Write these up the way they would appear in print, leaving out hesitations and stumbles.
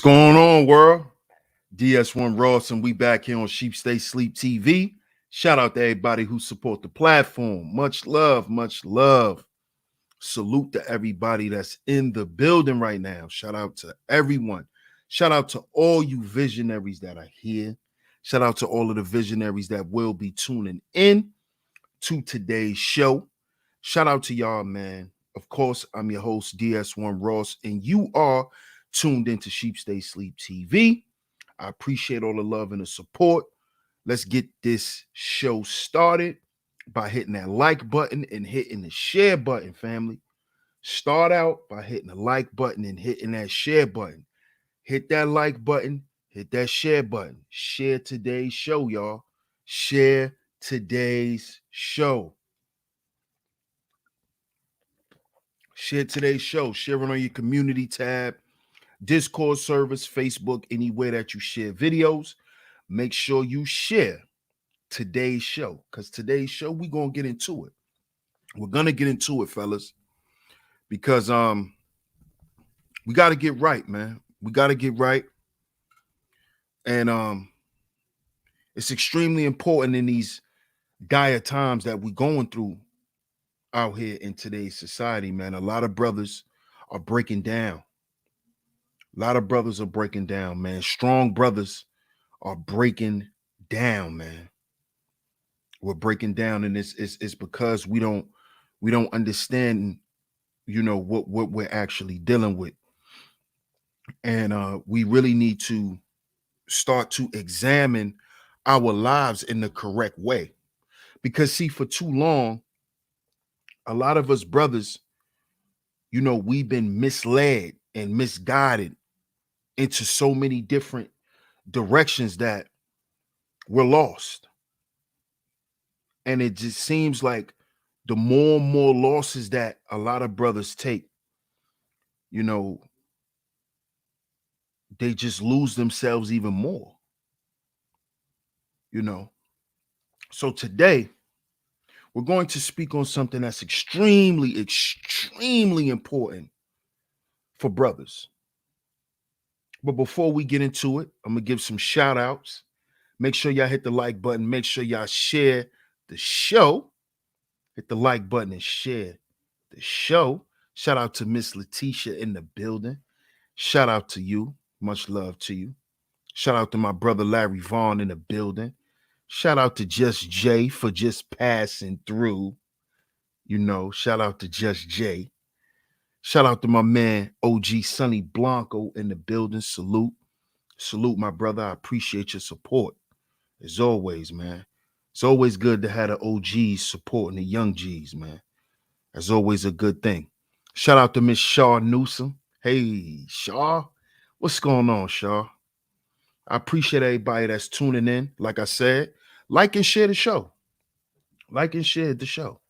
going on, world? DS1 Ross, and we back here on Sheep Stay Sleep TV. Shout out to everybody who support the platform. Much love, much love. Salute to everybody that's in the building right now. Shout out to everyone. Shout out to all you visionaries that are here. Shout out to all of the visionaries that will be tuning in to today's show. Shout out to y'all, man. Of course, I'm your host, DS1 Ross, and you are tuned into Sheep Stay Sleep TV. I appreciate all the love and the support. Let's get this show started by hitting that like button and hitting the share button, family. Start out by hitting the like button and hitting that share button. Hit that like button, hit that share button. Share today's show, y'all. Share today's show. Share today's show. Share it on your community tab, Discord service, Facebook, anywhere that you share videos. Make sure you share today's show, because today's show, we're going to get into it. We're going to get into it, fellas, because we got to get right, man. We got to get right. And it's extremely important in these dire times that we're going through out here in today's society, man. A lot of brothers are breaking down. A lot of brothers are breaking down, man. Strong brothers are breaking down, man. We're breaking down, and it's because we don't understand, what we're actually dealing with. And we really need to start to examine our lives in the correct way. Because see, for too long, a lot of us brothers, we've been misled and misguided into so many different directions that we're lost. And it just seems like the more and more losses that a lot of brothers take, they just lose themselves even more. So today, we're going to speak on something that's extremely, extremely important for brothers. But before we get into it, I'm going to give some shout outs. Make sure y'all hit the like button. Make sure y'all share the show. Hit the like button and share the show. Shout out to Miss Letitia in the building. Shout out to you. Much love to you. Shout out to my brother Larry Vaughn in the building. Shout out to Just Jay for just passing through. Shout out to Just Jay. Shout out to my man OG Sonny Blanco in the building. Salute. Salute, my brother. I appreciate your support. As always, man. It's always good to have the OGs supporting the young G's, man. That's always a good thing. Shout out to Miss Shaw Newsom. Hey, Shaw. What's going on, Shaw? I appreciate everybody that's tuning in. Like I said, like and share the show. Like and share the show.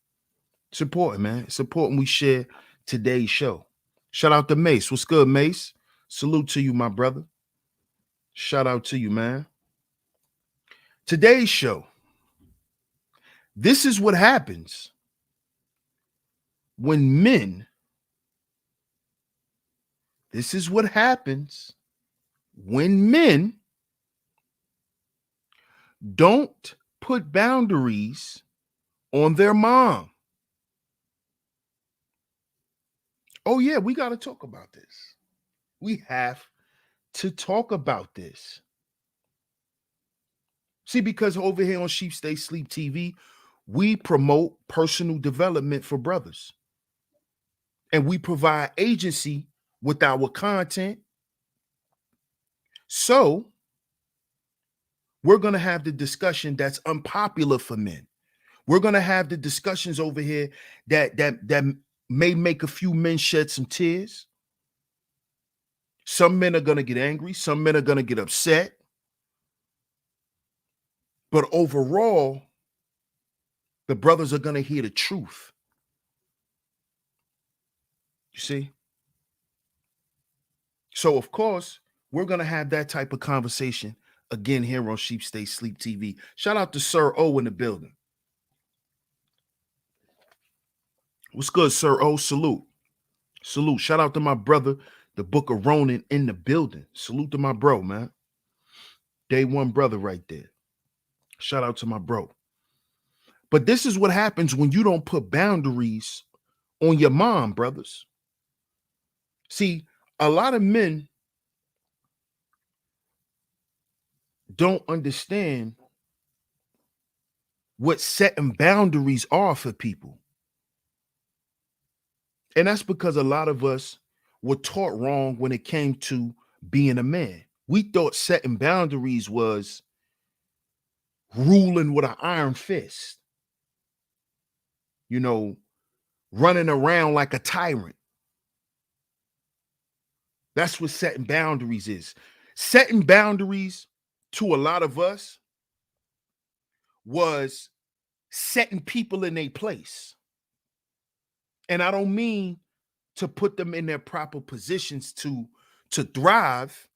It's important, man. It's important we share today's show. Shout out to Mace. What's good, Mace? Salute to you, my brother. Shout out to you, man. Today's show. This is what happens when men. This is what happens when men don't put boundaries on their mom. Oh, yeah, we got to talk about this. We have to talk about this. See, because over here on Sheep Stay Sleep TV, we promote personal development for brothers. And we provide agency with our content. So we're going to have the discussion that's unpopular for men. We're going to have the discussions over here that may make a few men shed some tears. Some men are going to get angry. Some men are going to get upset. But overall, the brothers are going to hear the truth. You see? So, of course, we're going to have that type of conversation again here on Sheep Stay Sleep TV. Shout out to Sir O in the building. What's good, Sir O? Salute. Salute. Shout out to my brother, The Book of Ronin in the building. Salute to my bro, man. Day one brother right there. Shout out to my bro. But this is what happens when you don't put boundaries on your mom, brothers. See, a lot of men don't understand what setting boundaries are for people. And that's because a lot of us were taught wrong when it came to being a man. We thought setting boundaries was ruling with an iron fist, you know, running around like a tyrant. That's what setting boundaries is. Setting boundaries to a lot of us was setting people in their place. And I don't mean to put them in their proper positions to thrive,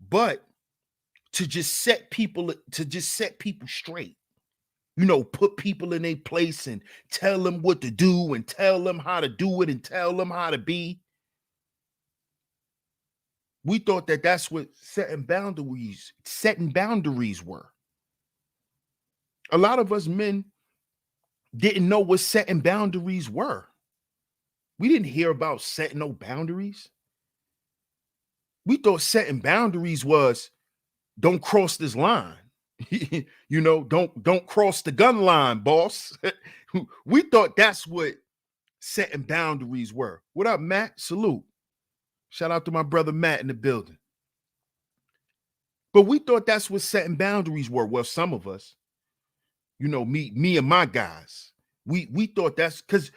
but to just set people straight. You know, put people in their place and tell them what to do and tell them how to do it and tell them how to be. We thought that that's what setting boundaries were. A lot of us men didn't know what setting boundaries were. We didn't hear about setting no boundaries. We thought setting boundaries was don't cross this line. You know, don't cross the gun line, boss. We thought that's what setting boundaries were. What up, Matt? Salute. Shout out to my brother Matt in the building. But we thought that's what setting boundaries were. Well, some of us, you know, me and my guys, we thought that's because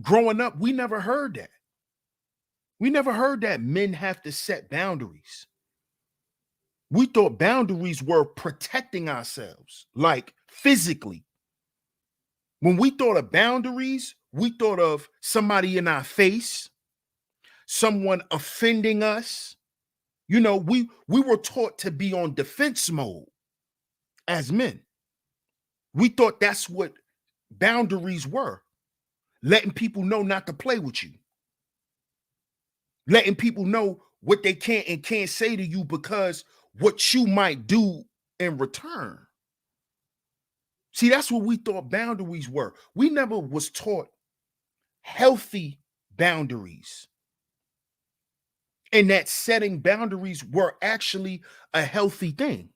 growing up, we never heard that. We never heard that men have to set boundaries. We thought boundaries were protecting ourselves, like physically. When we thought of boundaries, we thought of somebody in our face, someone offending us. You know, we were taught to be on defense mode as men. We thought that's what boundaries were. Letting people know not to play with you. Letting people know what they can and can't say to you because what you might do in return. See, that's what we thought boundaries were. We never was taught healthy boundaries. And that setting boundaries were actually a healthy thing.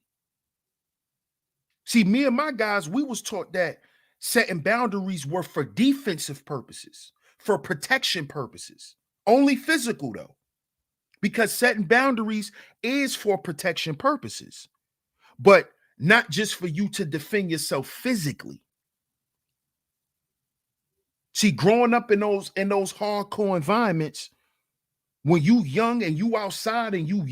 See, me and my guys, we was taught that setting boundaries were for defensive purposes, for protection purposes. Only physical though. Because setting boundaries is for protection purposes, but not just for you to defend yourself physically. See, growing up in those hardcore environments, when you young and you outside and you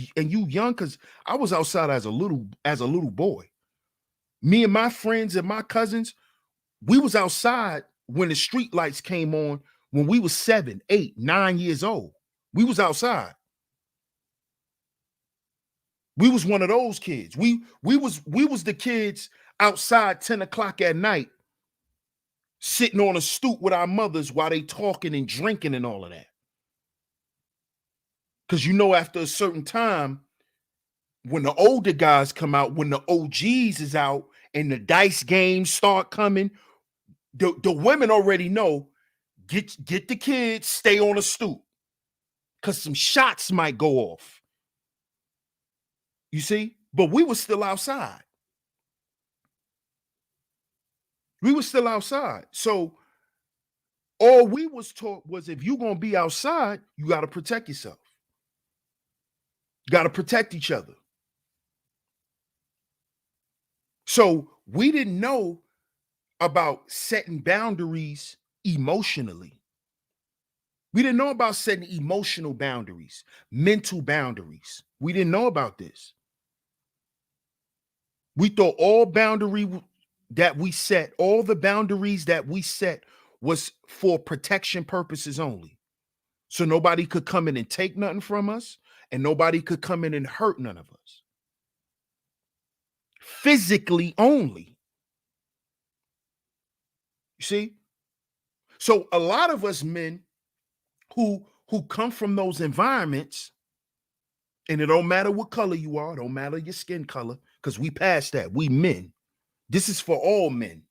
young, because I was outside as a little boy. Me and my friends and my cousins, we was outside when the street lights came on when we was 7, 8, 9 years old. We was outside. We was one of those kids. We was the kids outside 10 o'clock at night, sitting on a stoop with our mothers while they talking and drinking and all of that. Because you know, after a certain time, when the older guys come out, when the OGs is out and the dice games start coming, the women already know, get the kids, stay on a stoop. Because some shots might go off. You see? But we were still outside. We were still outside. So all we was taught was if you're going to be outside, you got to protect yourself. You got to protect each other. So we didn't know about setting boundaries emotionally. We didn't know about setting emotional boundaries, mental boundaries. We didn't know about this. We thought all the boundaries that we set was for protection purposes only. So nobody could come in and take nothing from us, and nobody could come in and hurt none of us. Physically only. You see? So a lot of us men who come from those environments, And it don't matter what color you are, it don't matter your skin color, because we past that. We men. This is for all men.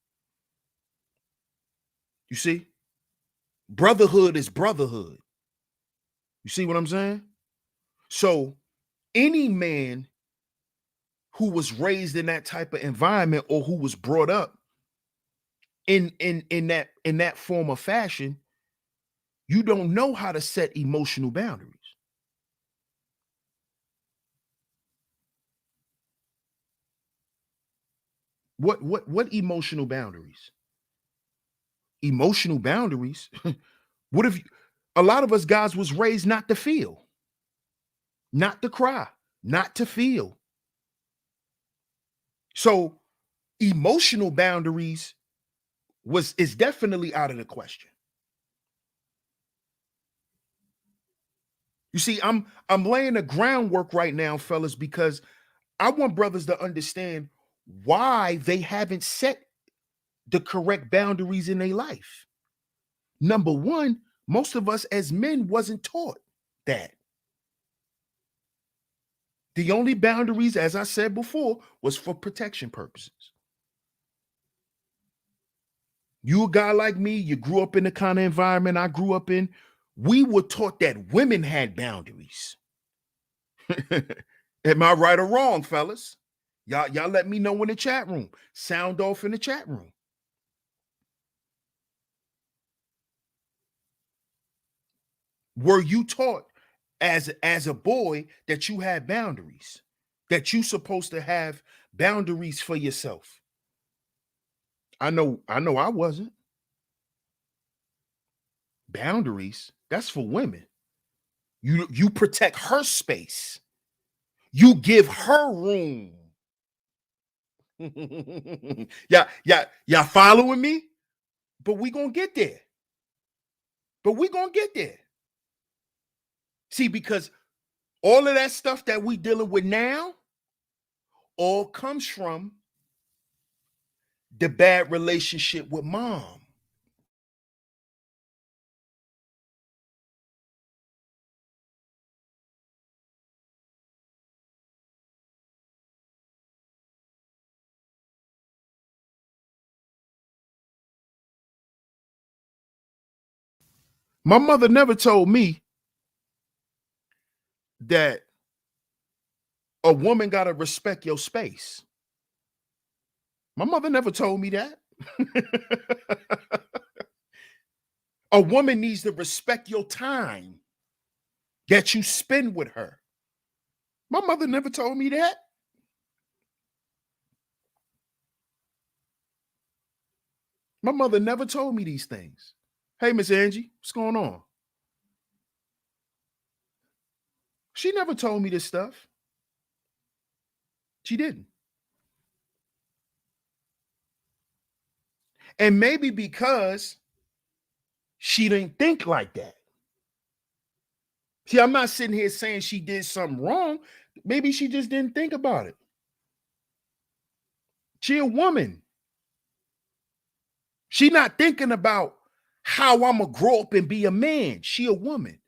You see? Brotherhood is brotherhood. You see what I'm saying? So any man who was raised in that type of environment or who was brought up in that form of fashion, you don't know how to set emotional boundaries. What emotional boundaries? Emotional boundaries? What if a lot of us guys was raised not to feel, not to cry, not to feel. So emotional boundaries is definitely out of the question. You see, I'm laying the groundwork right now, fellas, because I want brothers to understand why they haven't set the correct boundaries in their life. Number one, most of us as men wasn't taught that. The only boundaries, as I said before, was for protection purposes. You a guy like me, you grew up in the kind of environment I grew up in. We were taught that women had boundaries. Am I right or wrong, fellas? Y'all let me know in the chat room. Sound off in the chat room. Were you taught as a boy that you had boundaries? That you supposed to have boundaries for yourself? I know I wasn't. Boundaries, that's for women. You protect her space. You give her room. Yeah, following me? But we gonna get there. See, because all of that stuff that we dealing with now all comes from the bad relationship with mom. My mother never told me that a woman got to respect your space. My mother never told me that. A woman needs to respect your time that you spend with her. My mother never told me that. My mother never told me these things. Hey, Miss Angie, what's going on? She never told me this stuff. She didn't. And maybe because she didn't think like that. See, I'm not sitting here saying she did something wrong. Maybe she just didn't think about it. She a woman. She not thinking about how I'm gonna grow up and be a man. She a woman.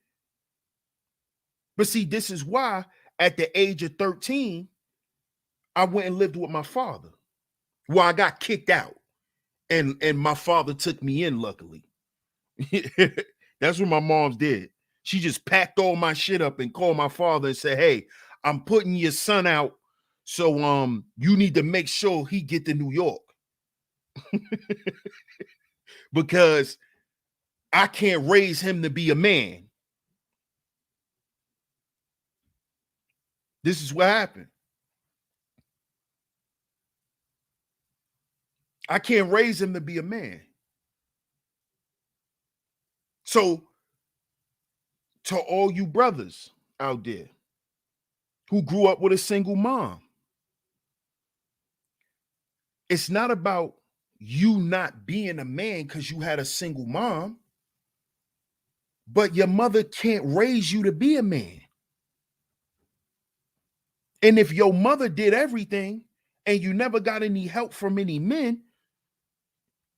But see, this is why at the age of 13, I went and lived with my father. Well, I got kicked out. And my father took me in, luckily. That's what my mom's did. She just packed all my shit up and called my father and said, "Hey, I'm putting your son out. So you need to make sure he get to New York." Because I can't raise him to be a man. This is what happened. I can't raise him to be a man. So to all you brothers out there who grew up with a single mom, it's not about you not being a man because you had a single mom, but your mother can't raise you to be a man. And if your mother did everything and you never got any help from any men,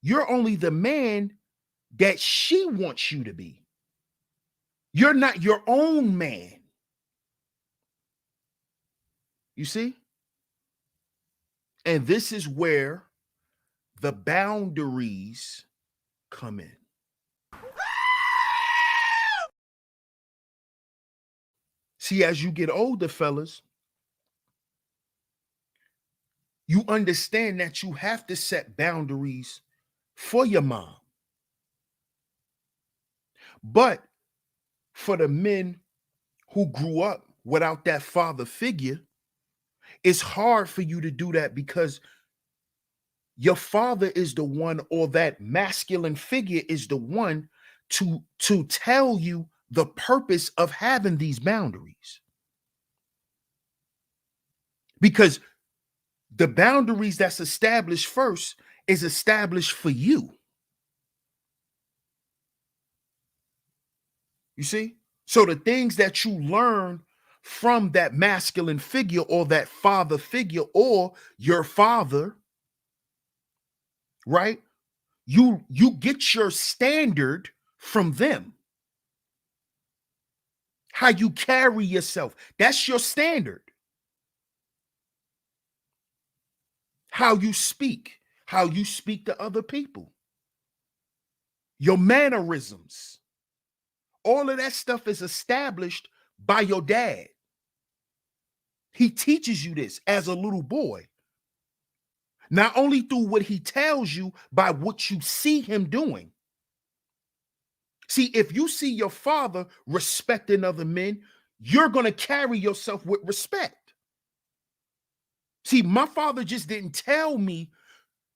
you're only the man that she wants you to be. You're not your own man. You see? And this is where the boundaries come in. See, as you get older, fellas, you understand that you have to set boundaries for your mom. But for the men who grew up without that father figure, it's hard for you to do that because your father is the one, or that masculine figure is the one to tell you the purpose of having these boundaries. Because the boundaries that's established first is established for you. You see? So the things that you learn from that masculine figure or that father figure or your father, right? You get your standard from them. How you carry yourself, that's your standard. How you speak to other people, your mannerisms, all of that stuff is established by your dad. He teaches you this as a little boy, not only through what he tells you, by what you see him doing. See, if you see your father respecting other men, you're going to carry yourself with respect. See, my father just didn't tell me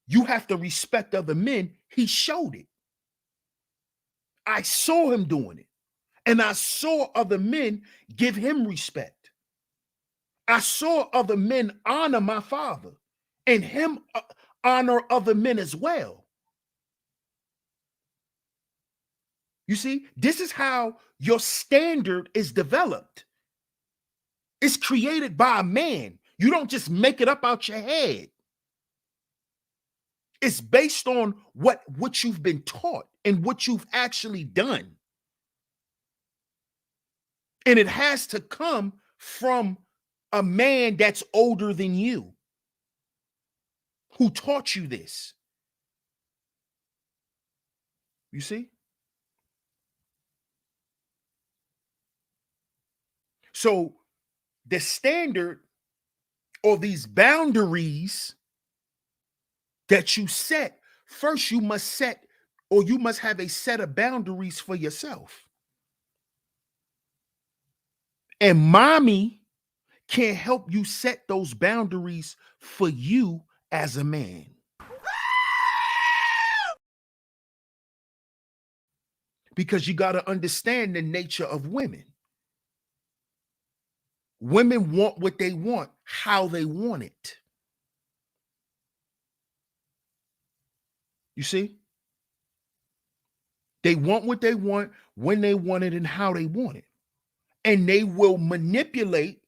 you have to respect other men. He showed it. I saw him doing it. And I saw other men give him respect. I saw other men honor my father and him honor other men as well. You see, this is how your standard is developed. It's created by a man. You don't just make it up out your head. It's based on what you've been taught and what you've actually done. And it has to come from a man that's older than you, who taught you this. You see? So the standard, or these boundaries that you set, first you must set, or you must have a set of boundaries for yourself. And mommy can help you set those boundaries for you as a man. Because you got to understand the nature of women. Women want what they want, how they want it. You see? They want what they want, when they want it, and how they want it. And they will manipulate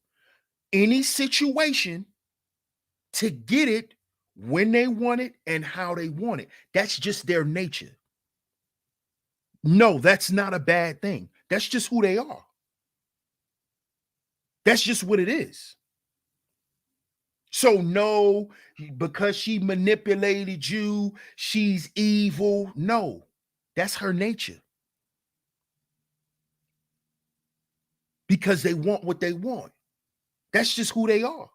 any situation to get it when they want it and how they want it. That's just their nature. No, that's not a bad thing. That's just who they are. That's just what it is. So no, because she manipulated you, she's evil. No, that's her nature. Because they want what they want. That's just who they are.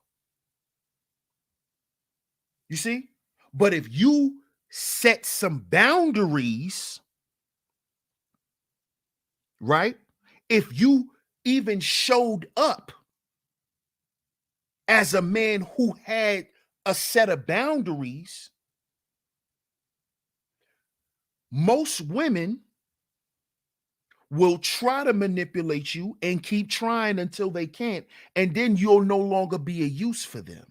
You see? But if you set some boundaries, right? If you even showed up as a man who had a set of boundaries, most women will try to manipulate you and keep trying until they can't, and then you'll no longer be a use for them.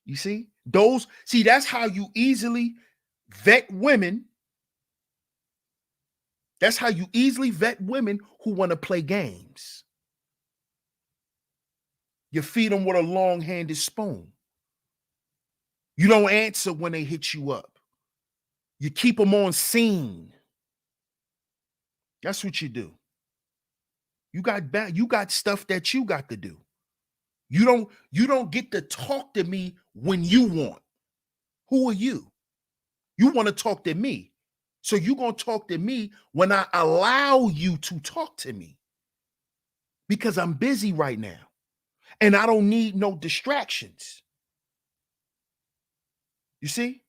You see? That's how you easily vet women. That's how you easily vet women who want to play games. You feed them with a long-handed spoon. You don't answer when they hit you up. You keep them on scene. That's what you do. You got stuff that you got to do. You don't get to talk to me when you want. Who are you? You want to talk to me. So you're going to talk to me when I allow you to talk to me. Because I'm busy right now and I don't need no distractions. You see?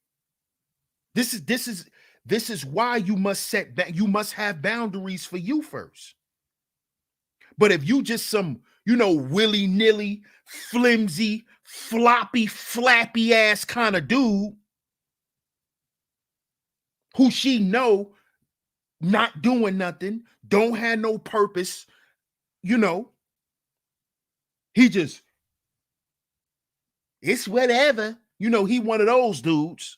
This is why you must have boundaries for you first. But if you just some, willy-nilly, flimsy, floppy, flappy ass kind of dude who she know not doing nothing, don't have no purpose, he just, it's whatever. He one of those dudes.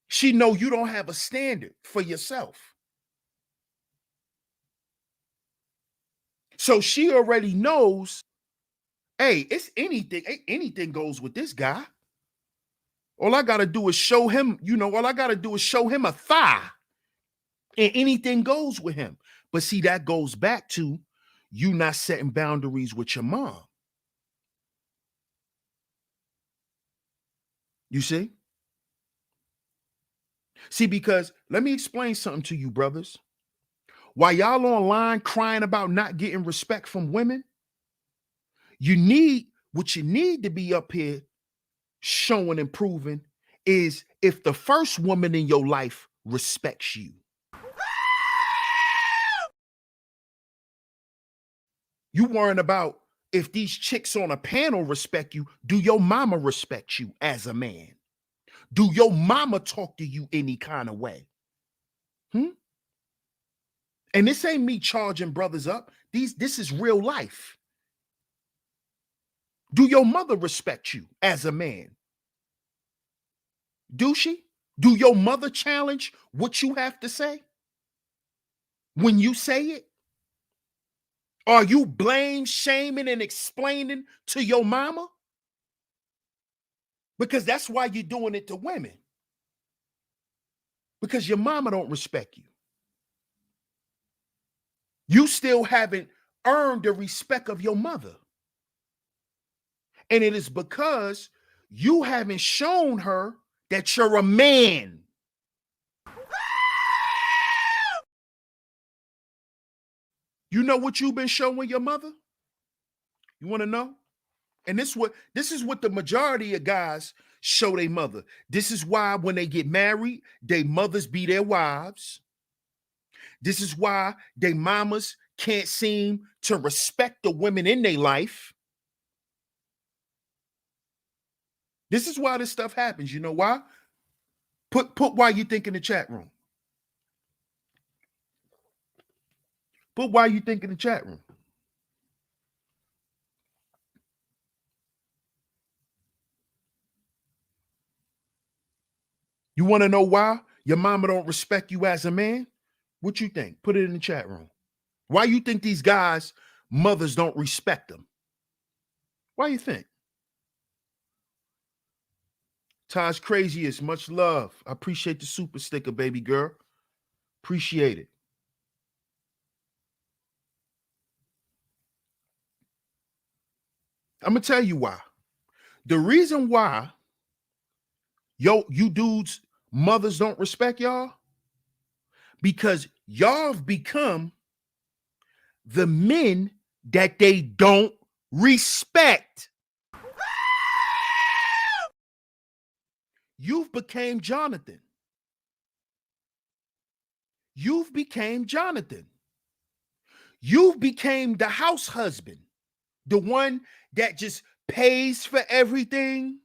She know you don't have a standard for yourself. So she already knows, hey, it's anything goes with this guy. All I got to do is show him, a thigh and anything goes with him. But see, that goes back to you not setting boundaries with your mom. You see? See, because let me explain something to you, brothers. While y'all online crying about not getting respect from women, what you need to be up here showing and proving is if the first woman in your life respects you. You worrying about if these chicks on a panel respect you, do your mama respect you as a man? Do your mama talk to you any kind of way? And this ain't me charging brothers up. This is real life. Do your mother respect you as a man? Do she? Do your mother challenge what you have to say when you say it? Are you blame, shaming, and explaining to your mama? Because that's why you're doing it to women. Because your mama don't respect you. You still haven't earned the respect of your mother. And it is because you haven't shown her that you're a man. You know what you've been showing your mother? You want to know? And this is what the majority of guys show their mother. This is why when they get married, their mothers be their wives. This is why their mamas can't seem to respect the women in their life. This is why this stuff happens. You know why? Put why you think in the chat room. Put why you think in the chat room. You want to know why your mama don't respect you as a man? What you think? Put it in the chat room. Why you think these guys' mothers don't respect them? Why you think? Taj Craziest, much love. I appreciate the super sticker, baby girl. Appreciate it. I'm going to tell you why. The reason why you dudes, mothers don't respect y'all, because y'all have become the men that they don't respect. You've became Jonathan. You've became Jonathan. You've became the house husband, the one that just pays for everything,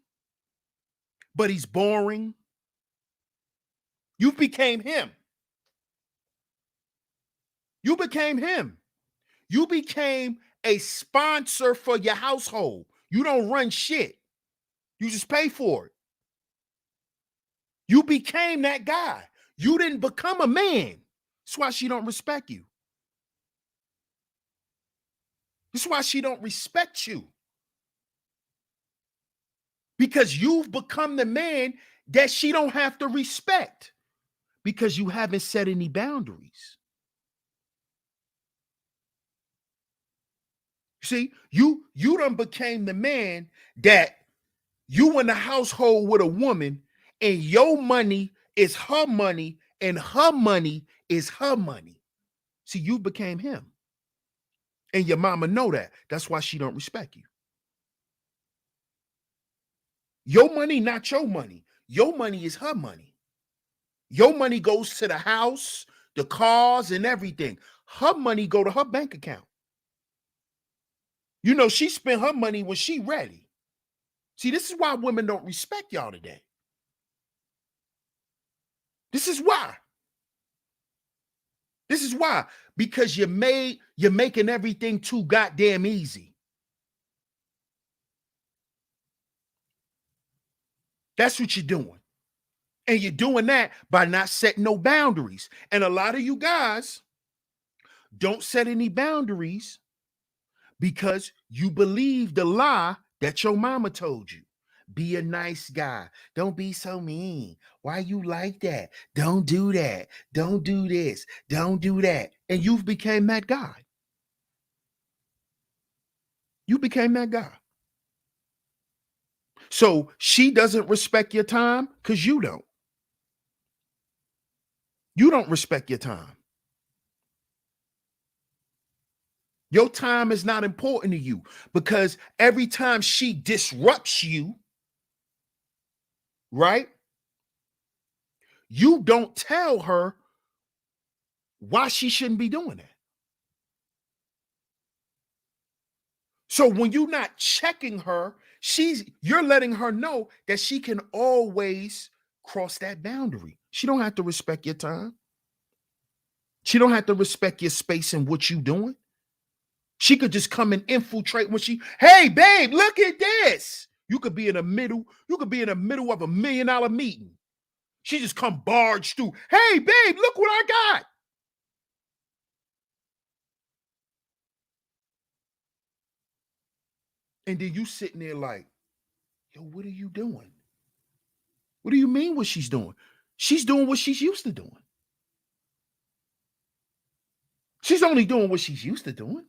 but he's boring. You became him. You became him. You became a sponsor for your household. You don't run shit. You just pay for it. You became that guy. You didn't become a man. That's why she don't respect you. That's why she don't respect you. Because you've become the man that she don't have to respect. Because you haven't set any boundaries. See, you done became the man that you in the household with a woman, and your money is her money, and her money is her money. See, you became him. And your mama know that. That's why she don't respect you. Your money, not your money. Your money is her money. Your money goes to the house, the cars, and everything. Her money go to her bank account. You know, she spent her money when she ready. See, this is why women don't respect y'all today. This is why. This is why. Because you're making everything too goddamn easy. That's what you're doing. And you're doing that by not setting no boundaries. And a lot of you guys don't set any boundaries because you believe the lie that your mama told you. Be a nice guy. Don't be so mean. Why you like that? Don't do that. Don't do this. Don't do that. And you've became that guy. You became that guy. So she doesn't respect your time because you don't. You don't respect your time. Your time is not important to you because every time she disrupts you, right? You don't tell her why she shouldn't be doing that. So when you're not checking her, you're letting her know that she can always cross that boundary. She don't have to respect your time. She don't have to respect your space and what you doing. She could just come and infiltrate when hey babe, look at this. You could be in the middle of $1 million meeting. She just come barge through. Hey babe, look what I got. And then you sitting there like, yo, what are you doing? What do you mean what she's doing? She's doing what she's used to doing. She's only doing what she's used to doing.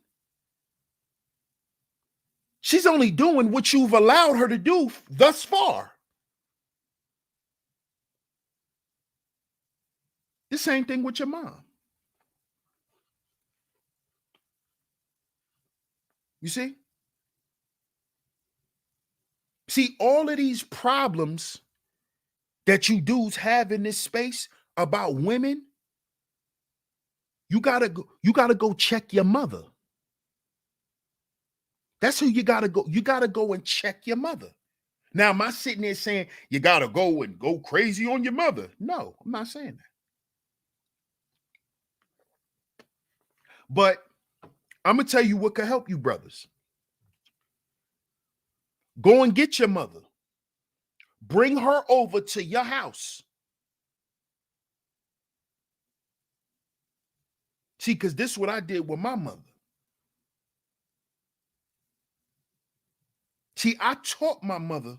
She's only doing what you've allowed her to do thus far. The same thing with your mom. You see? See, all of these problems that you dudes have in this space about women, you gotta go check your mother. That's who you gotta go. You gotta go and check your mother. Now, am I sitting there saying you gotta go and go crazy on your mother? No, I'm not saying that. But I'm gonna tell you what could help you, brothers. Go and get your mother. Bring her over to your house. See, because this is what I did with my mother. See, I taught my mother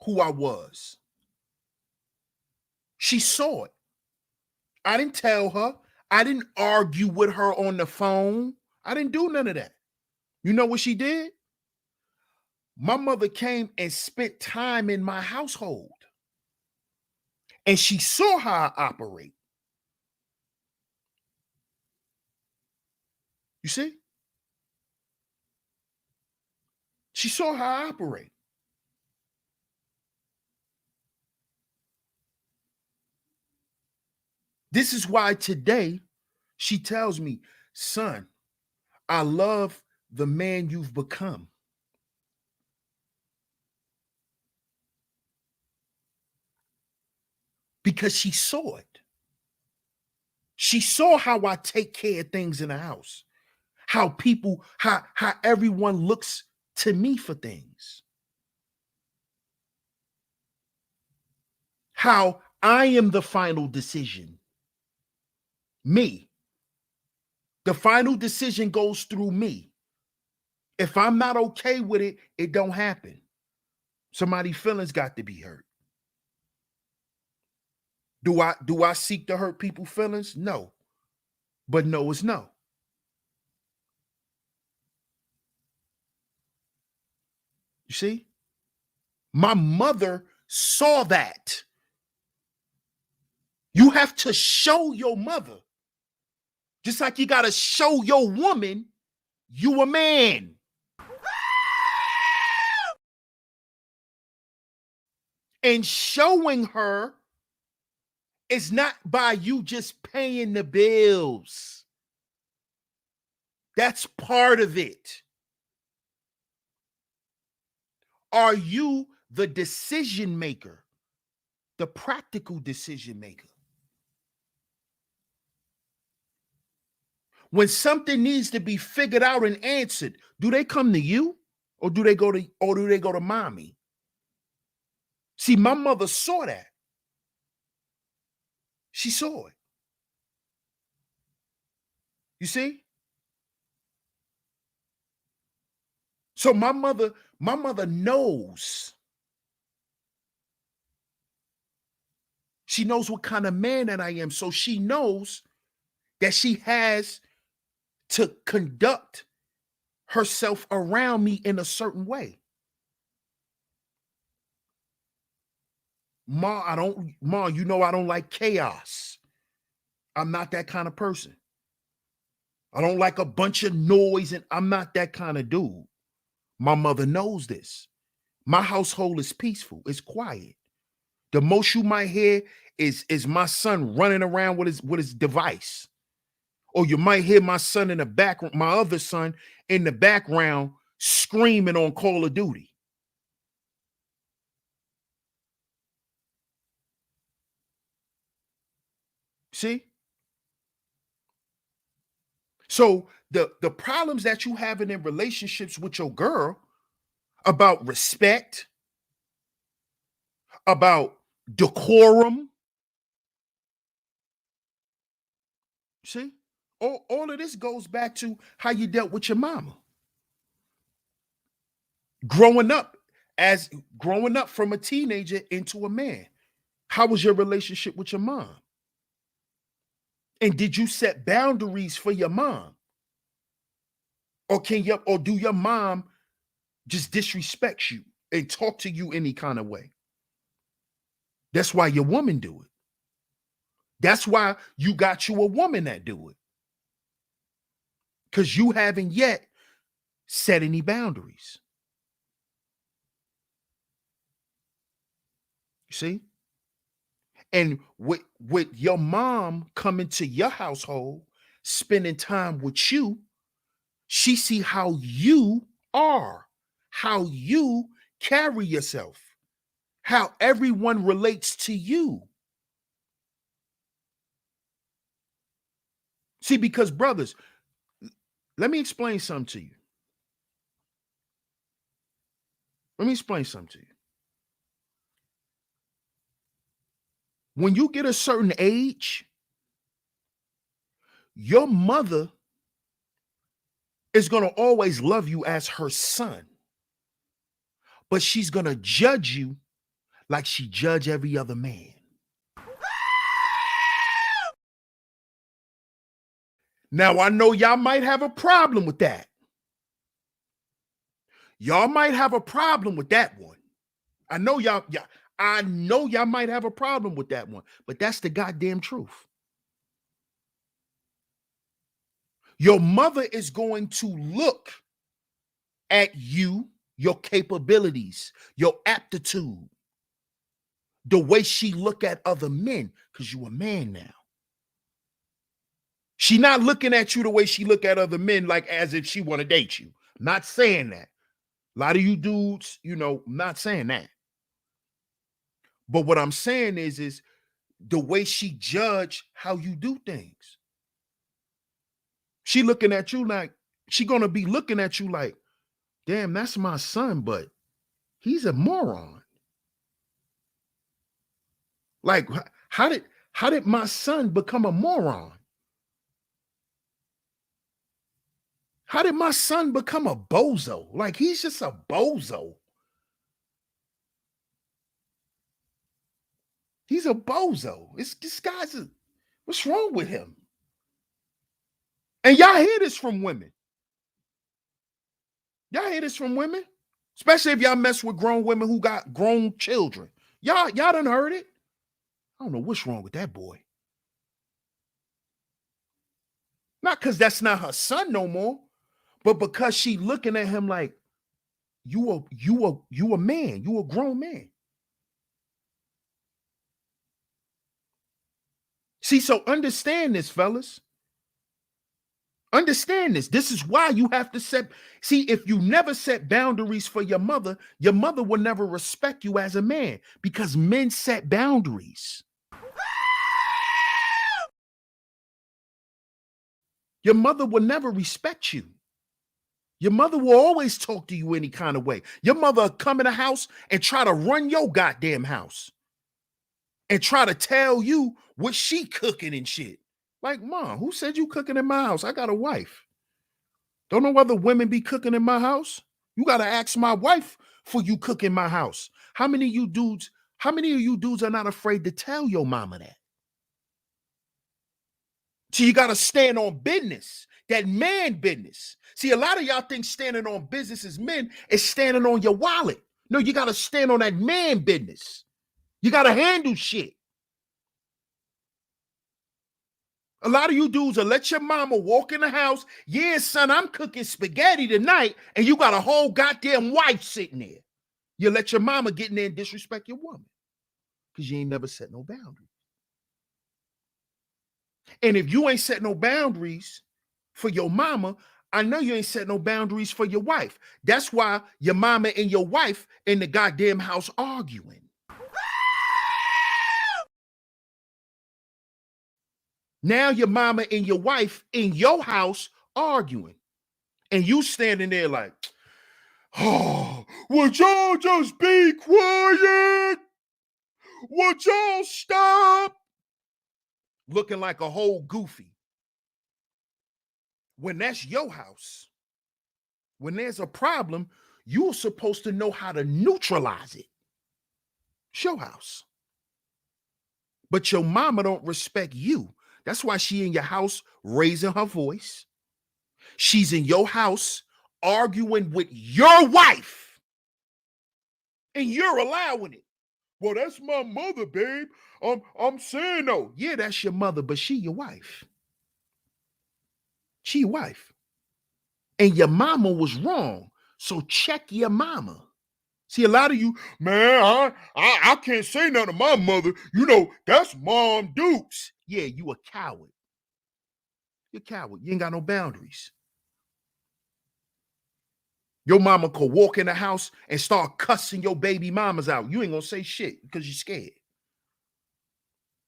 who I was. She saw it. I didn't tell her. I didn't argue with her on the phone. I didn't do none of that. You know what she did? My mother came and spent time in my household. And she saw how I operate. You see? She saw how I operate. This is why today she tells me, son, I love the man you've become. Because she saw it. She saw how I take care of things in the house, how people, how everyone looks to me for things, how I am the final decision. Me. The final decision goes through me. If I'm not okay with it, it don't happen. Somebody's feelings got to be hurt. Do I seek to hurt people's feelings? No. But no is no. You see? My mother saw that. You have to show your mother. Just like you got to show your woman you a man. And showing her is not by you just paying the bills. That's part of it. Are you the decision maker, the practical decision maker? When something needs to be figured out and answered, do they come to you or do they go to mommy? See, my mother saw that. She saw it. You see? So my mother knows. She knows what kind of man that I am. So she knows that she has to conduct herself around me in a certain way. Ma, you know I don't like chaos. I'm not that kind of person. I don't like a bunch of noise, and I'm not that kind of dude. My mother knows this. My household is peaceful. It's quiet. The most you might hear is my son running around with his device. Or you might hear my son in the background, my other son in the background screaming on Call of Duty. See? So the problems that you having in relationships with your girl about respect, about decorum, see? All of this goes back to how you dealt with your mama. Growing up from a teenager into a man. How was your relationship with your mom? And did you set boundaries for your mom? Or do your mom just disrespect you and talk to you any kind of way? That's why your woman do it. That's why you got you a woman that do it. Because you haven't yet set any boundaries. You see? And with your mom coming to your household, spending time with you, she see how you are, how you carry yourself, how everyone relates to you. See, because brothers, let me explain something to you. Let me explain something to you. When you get a certain age, your mother is going to always love you as her son, but she's going to judge you like she judge every other man. Now, I know y'all might have a problem with that. Y'all might have a problem with that one. I know y'all might have a problem with that one, but that's the goddamn truth. Your mother is going to look at you, your capabilities, your aptitude, the way she look at other men, because you a man now. She not looking at you the way she look at other men, like as if she want to date you. I'm not saying that. A lot of you dudes, I'm not saying that. But what I'm saying is the way she judge how you do things. She looking at you like, she gonna be looking at you like, damn, that's my son, but he's a moron. Like, how did my son become a moron? How did my son become a bozo? Like, he's just a bozo. He's a bozo. This guy's what's wrong with him? And y'all hear this from women. Y'all hear this from women? Especially if y'all mess with grown women who got grown children. Y'all done heard it. I don't know what's wrong with that boy. Not because that's not her son no more, but because she looking at him like, you a man, you a grown man. See, so understand this, fellas. Understand this. This is why you have to set. See, if you never set boundaries for your mother will never respect you as a man because men set boundaries. Your mother will never respect you. Your mother will always talk to you any kind of way. Your mother will come in the house and try to run your goddamn house and try to tell you what she cooking and shit. Like, Mom, who said you cooking in my house? I got a wife. Don't know whether women be cooking in my house. You got to ask my wife for you cook in my house. How many of you dudes are not afraid to tell your mama that? So you got to stand on business, that man business. See, a lot of y'all think standing on business as men is standing on your wallet. No, you got to stand on that man business. You got to handle shit. A lot of you dudes will let your mama walk in the house. Yeah, son, I'm cooking spaghetti tonight, and you got a whole goddamn wife sitting there. You let your mama get in there and disrespect your woman because you ain't never set no boundaries. And if you ain't set no boundaries for your mama, I know you ain't set no boundaries for your wife. That's why your mama and your wife in the goddamn house arguing. Now your mama and your wife in your house arguing. And you standing there like, oh, would y'all just be quiet? Would y'all stop? Looking like a whole goofy. When that's your house, when there's a problem, you're supposed to know how to neutralize it. It's your house. But your mama don't respect you. That's why she in your house raising her voice. She's in your house arguing with your wife. And you're allowing it. Well, that's my mother, babe. I'm saying no. Yeah, that's your mother, but she your wife. She your wife. And your mama was wrong. So check your mama. See, a lot of you, man, I can't say nothing to my mother. You know, that's Mom Dukes. Yeah, you a coward. You're a coward. You ain't got no boundaries. Your mama could walk in the house and start cussing your baby mamas out. You ain't gonna say shit because you're scared.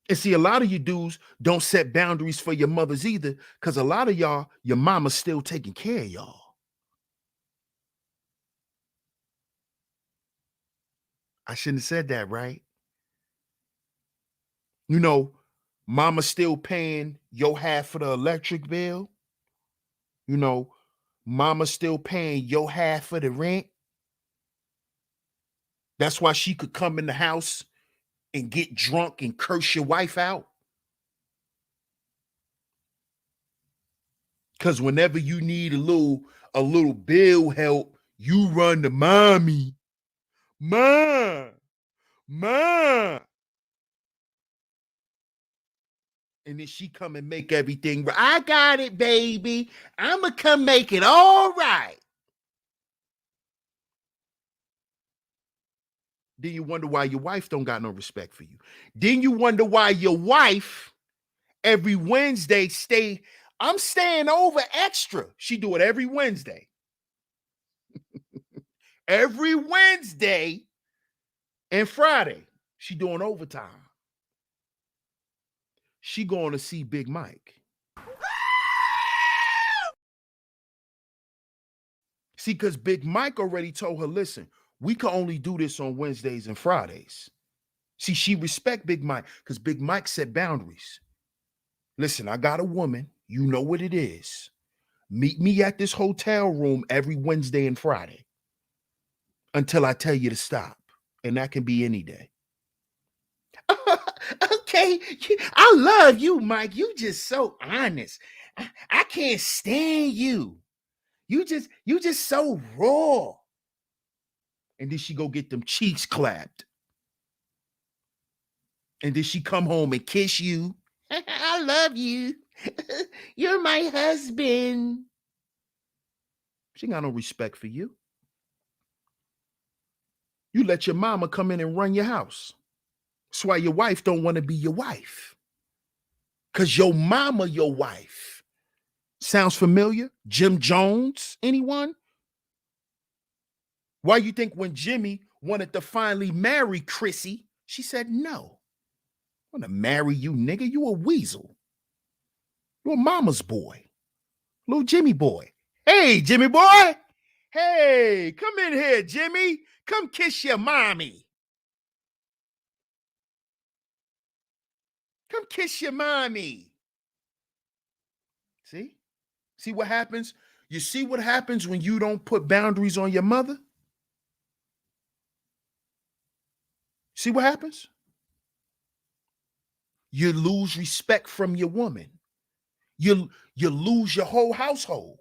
And see, a lot of you dudes don't set boundaries for your mothers either, because a lot of y'all, your mama's still taking care of y'all. I shouldn't have said that, right? You know, mama's still paying your half of the electric bill. You know, mama's still paying your half of the rent. That's why she could come in the house and get drunk and curse your wife out. Because whenever you need a little bill help, you run to mommy. Ma. And then she come and make everything right. I got it, baby. I'ma come make it all right. Then you wonder why your wife don't got no respect for you. Then you wonder why your wife every Wednesday I'm staying over extra. She do it every Wednesday. Every Wednesday and Friday, she doing overtime. She going to see Big Mike. See, because Big Mike already told her, listen, we can only do this on Wednesdays and Fridays. See, she respect Big Mike because Big Mike set boundaries. Listen, I got a woman. You know what it is. Meet me at this hotel room every Wednesday and Friday until I tell you to stop. And that can be any day. Okay, I love you, Mike. You just so honest. I can't stand you. You just so raw. And then she go get them cheeks clapped. And then she come home and kiss you. I love you. You're my husband. She ain't got no respect for you. You let your mama come in and run your house. That's why your wife don't want to be your wife. Because your mama, your wife. Sounds familiar? Jim Jones? Anyone? Why you think when Jimmy wanted to finally marry Chrissy, she said no? I want to marry you, nigga. You a weasel. You a mama's boy. Little Jimmy boy. Hey, Jimmy boy. Hey, come in here, Jimmy. Come kiss your mommy. Come kiss your mommy. See? See what happens? You see what happens when you don't put boundaries on your mother? See what happens? You lose respect from your woman. You lose your whole household.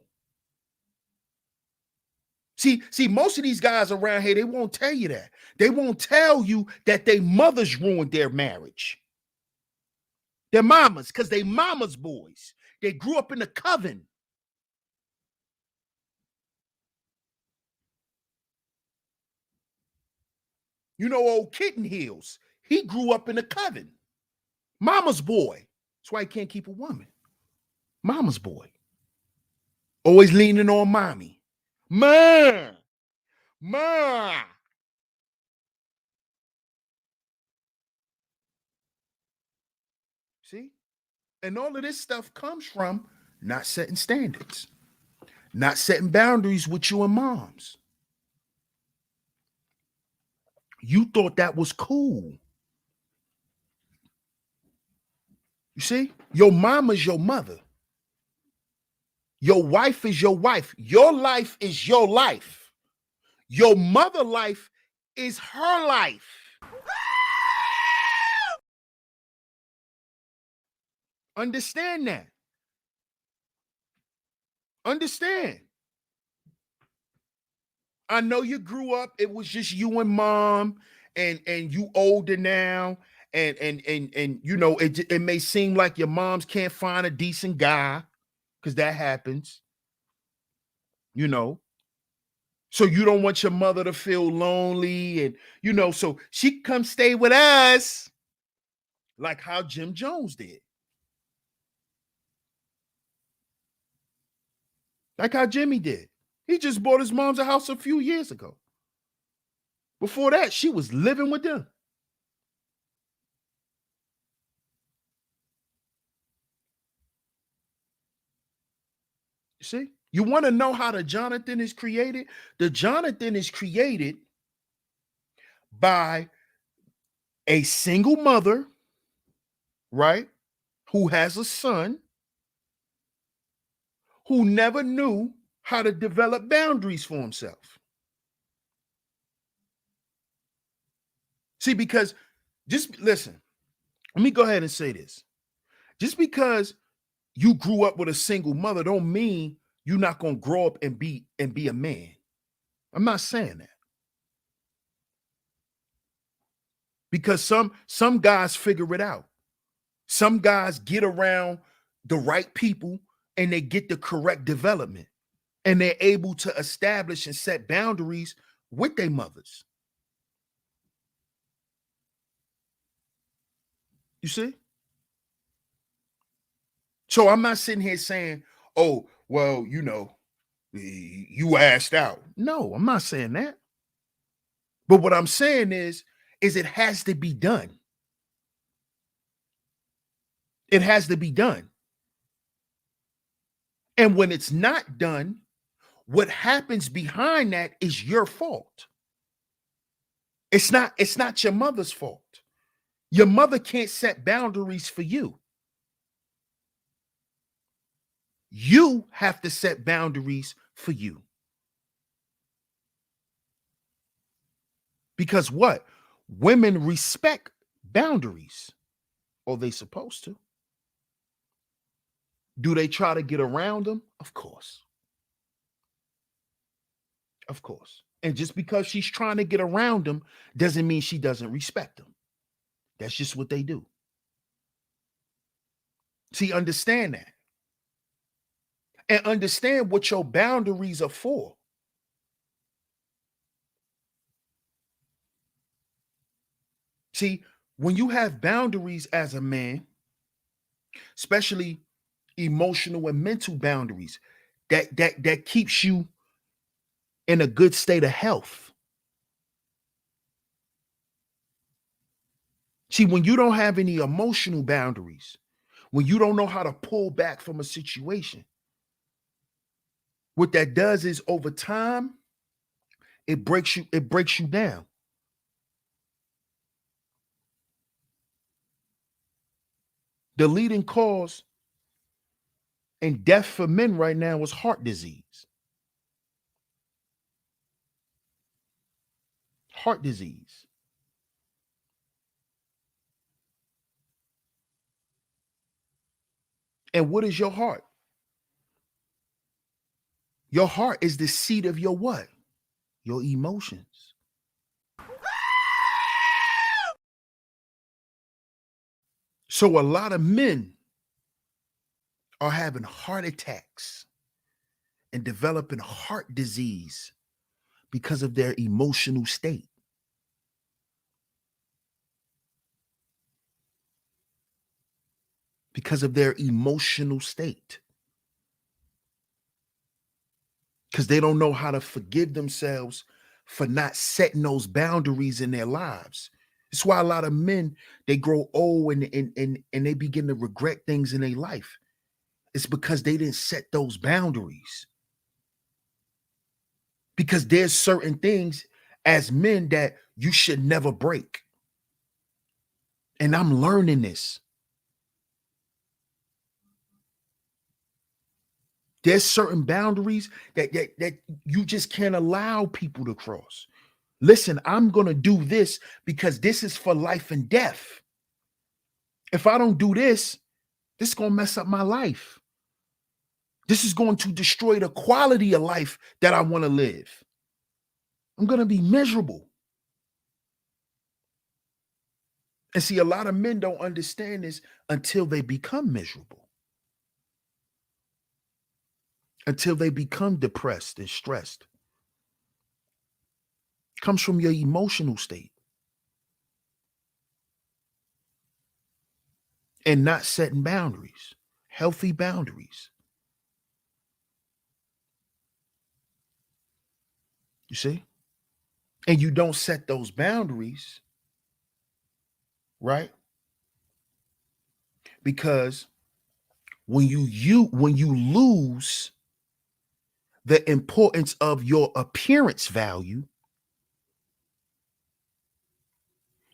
See, most of these guys around here, they won't tell you that. They won't tell you that their mothers ruined their marriage. Their mamas, because they mamas boys. They grew up in the coven. You know, old Kitten Heels, he grew up in the coven. Mama's boy. That's why he can't keep a woman. Mama's boy. Always leaning on mommy. Ma. Ma. See? And all of this stuff comes from not setting standards, not setting boundaries with you and moms. You thought that was cool. You see? Your mama's your mother. Your wife is your wife. Your life is your life. Your mother life is her life. Understand that. Understand. I know you grew up, it was just you and mom, and you older now, and you know, it may seem like your moms can't find a decent guy, because that happens, you know. So you don't want your mother to feel lonely, and you know, so she come stay with us, like how Jim Jones did. Like how Jimmy did. He just bought his mom's a house a few years ago. Before that, she was living with them. You see? You want to know how the Jonathan is created? The Jonathan is created by a single mother, right? Who has a son who never knew how to develop boundaries for himself. See, because just listen, let me go ahead and say this. Just because you grew up with a single mother don't mean you're not going to grow up and be a man. I'm not saying that. Because some guys figure it out. Some guys get around the right people and they get the correct development, and they're able to establish and set boundaries with their mothers. You see? So I'm not sitting here saying, oh, well, you know, you asked out. No, I'm not saying that. But what I'm saying is it has to be done. It has to be done. And when it's not done, what happens behind that is your fault. It's not your mother's fault. Your mother can't set boundaries for you. You have to set boundaries for you. Because what? Women respect boundaries. Or they supposed to. Do they try to get around them? Of course. Of course. And just because she's trying to get around him doesn't mean she doesn't respect him. That's just what they do. See, understand that. And understand what your boundaries are for. See, when you have boundaries as a man, especially emotional and mental boundaries, that keeps you in a good state of health. See, when you don't have any emotional boundaries, when you don't know how to pull back from a situation, what that does is over time, it breaks you down. The leading cause in death for men right now is heart disease. Heart disease. And what is your heart? Your heart is the seat of your what? Your emotions. So a lot of men are having heart attacks and developing heart disease because of their emotional state. Because of their emotional state. Because they don't know how to forgive themselves for not setting those boundaries in their lives. It's why a lot of men, they grow old and they begin to regret things in their life. It's because they didn't set those boundaries. Because there's certain things as men that you should never break. And I'm learning this. There's certain boundaries that you just can't allow people to cross. Listen, I'm going to do this because this is for life and death. If I don't do this, this is going to mess up my life. This is going to destroy the quality of life that I want to live. I'm going to be miserable. And see, a lot of men don't understand this until they become miserable, until they become depressed and stressed. It comes from your emotional state and not setting boundaries, healthy boundaries. You see? And you don't set those boundaries, right? Because when you lose the importance of your appearance value,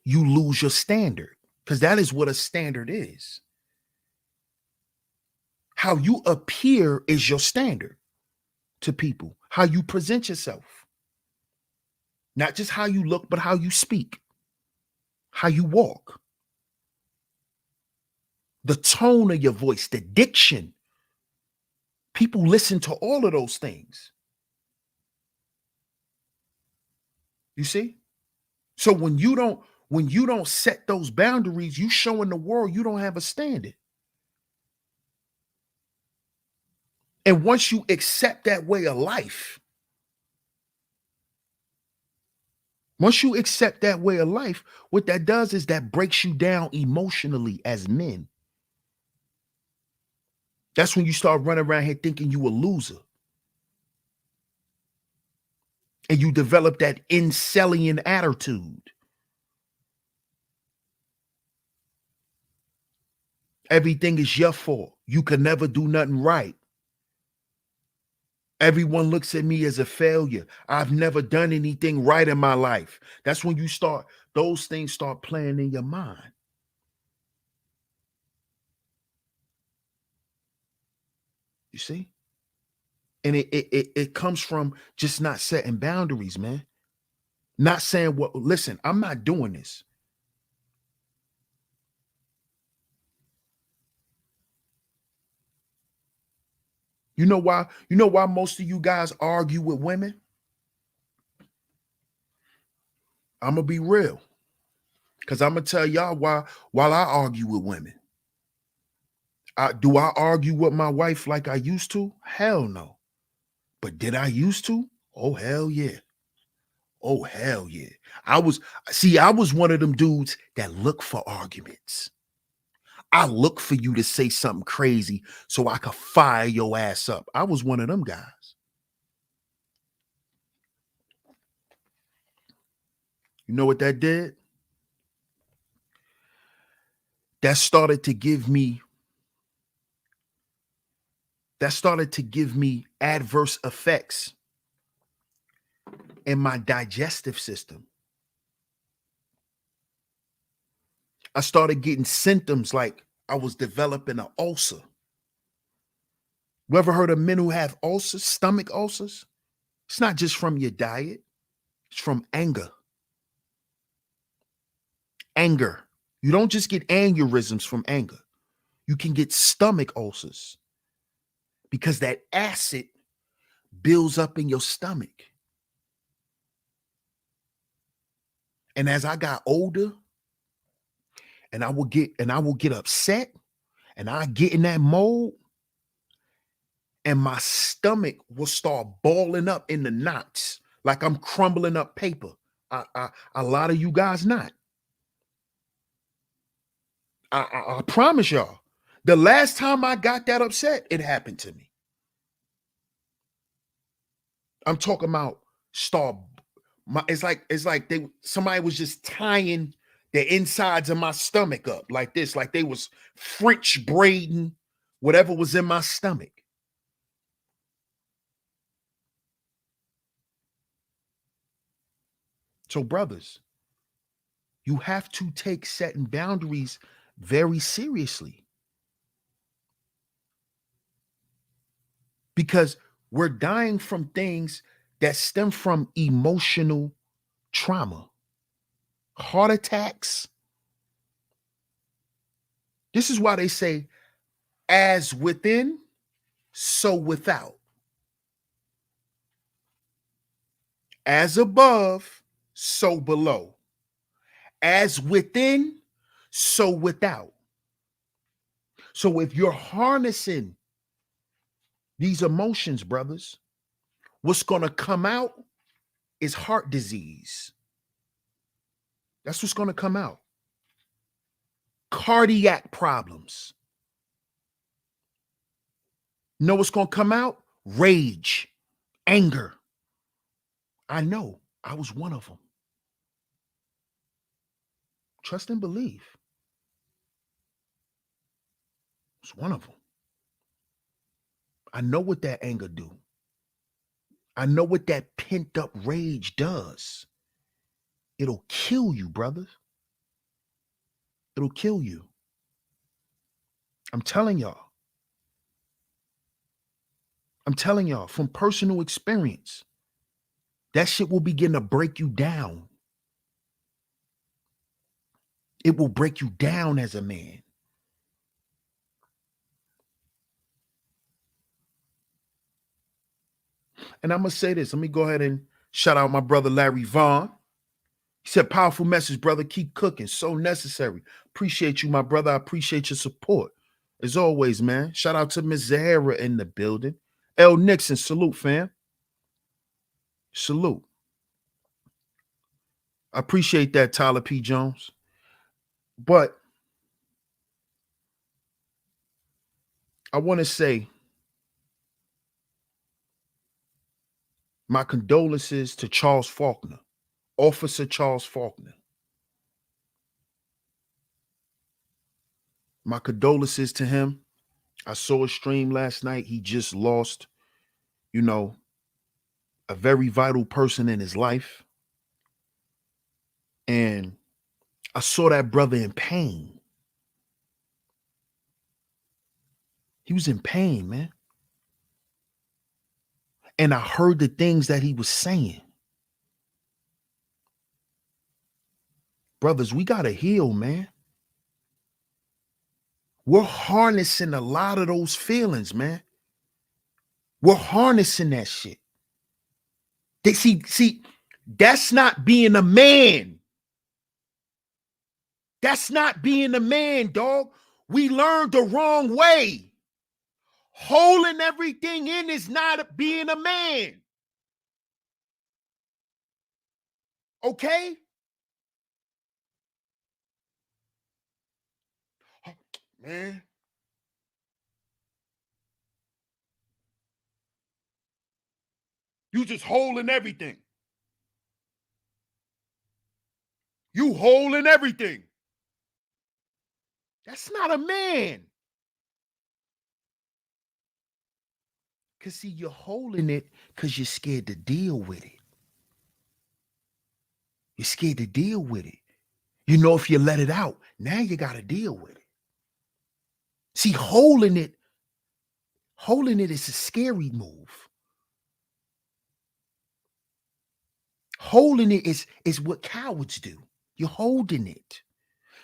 you lose your standard, because that is what a standard is. How you appear is your standard to people, how you present yourself, not just how you look, but how you speak, how you walk, the tone of your voice, the diction. People listen to all of those things. You see? So when you don't set those boundaries, you showing the world you don't have a standard. And once you accept that way of life, once you accept that way of life, what that does is that breaks you down emotionally as men. That's when you start running around here thinking you a loser. And you develop that incellian attitude. Everything is your fault. You can never do nothing right. Everyone looks at me as a failure. I've never done anything right in my life. That's when those things start playing in your mind. You see? And it comes from just not setting boundaries, man. Not saying, well, listen, I'm not doing this. You know why? You know why most of you guys argue with women? I'm gonna be real. Cause I'm gonna tell y'all why while I argue with women. Do I argue with my wife like I used to? Hell no. But did I used to? Oh hell yeah. Oh hell yeah. I was one of them dudes that look for arguments. I look for you to say something crazy so I could fire your ass up. I was one of them guys. You know what that did? That started to give me adverse effects in my digestive system. I started getting symptoms like I was developing an ulcer. You ever heard of men who have ulcers, stomach ulcers? It's not just from your diet, it's from anger. Anger. You don't just get aneurysms from anger. You can get stomach ulcers because that acid builds up in your stomach. And as I got older, and I will get upset, and I get in that mode, and my stomach will start balling up in the knots like I'm crumbling up paper. A lot of you guys not. I promise y'all. The last time I got that upset, it happened to me. I'm talking about start. It's like somebody was just tying the insides of my stomach up like this, like they was French braiding whatever was in my stomach. So, brothers, you have to take setting boundaries very seriously because we're dying from things that stem from emotional trauma, heart attacks. This is why they say, as within, so without. As above, so below. As within, so without. So if you're harnessing these emotions, brothers, what's going to come out is heart disease. That's what's going to come out. Cardiac problems. You know what's going to come out? Rage, anger. I know. I was one of them. Trust and believe. I was one of them. I know what that anger do. I know what that pent up rage does. It'll kill you, brothers. It'll kill you. I'm telling y'all. I'm telling y'all from personal experience. That shit will begin to break you down. It will break you down as a man. And I'm going to say this. Let me go ahead and shout out my brother Larry Vaughn. He said, powerful message, brother. Keep cooking. So necessary. Appreciate you, my brother. I appreciate your support. As always, man. Shout out to Miss Zahara in the building. L. Nixon, salute, fam. Salute. I appreciate that, Tyler P. Jones. But I want to say my condolences to Charles Faulkner, Officer Charles Faulkner. My condolences to him. I saw a stream last night. He just lost, a very vital person in his life. And I saw that brother in pain. He was in pain, man. And I heard the things that he was saying. Brothers, we got to heal, man. We're harnessing a lot of those feelings, man. We're harnessing that shit. See, That's not being a man. That's not being a man, dog. We learned the wrong way. Holding everything in is not being a man. Okay? Man. You just holding everything. You holding everything. That's not a man. Because, see, you're holding it because you're scared to deal with it. You're scared to deal with it. You know, if you let it out, now you got to deal with it. See, holding it is a scary move. Holding it is what cowards do. You're holding it.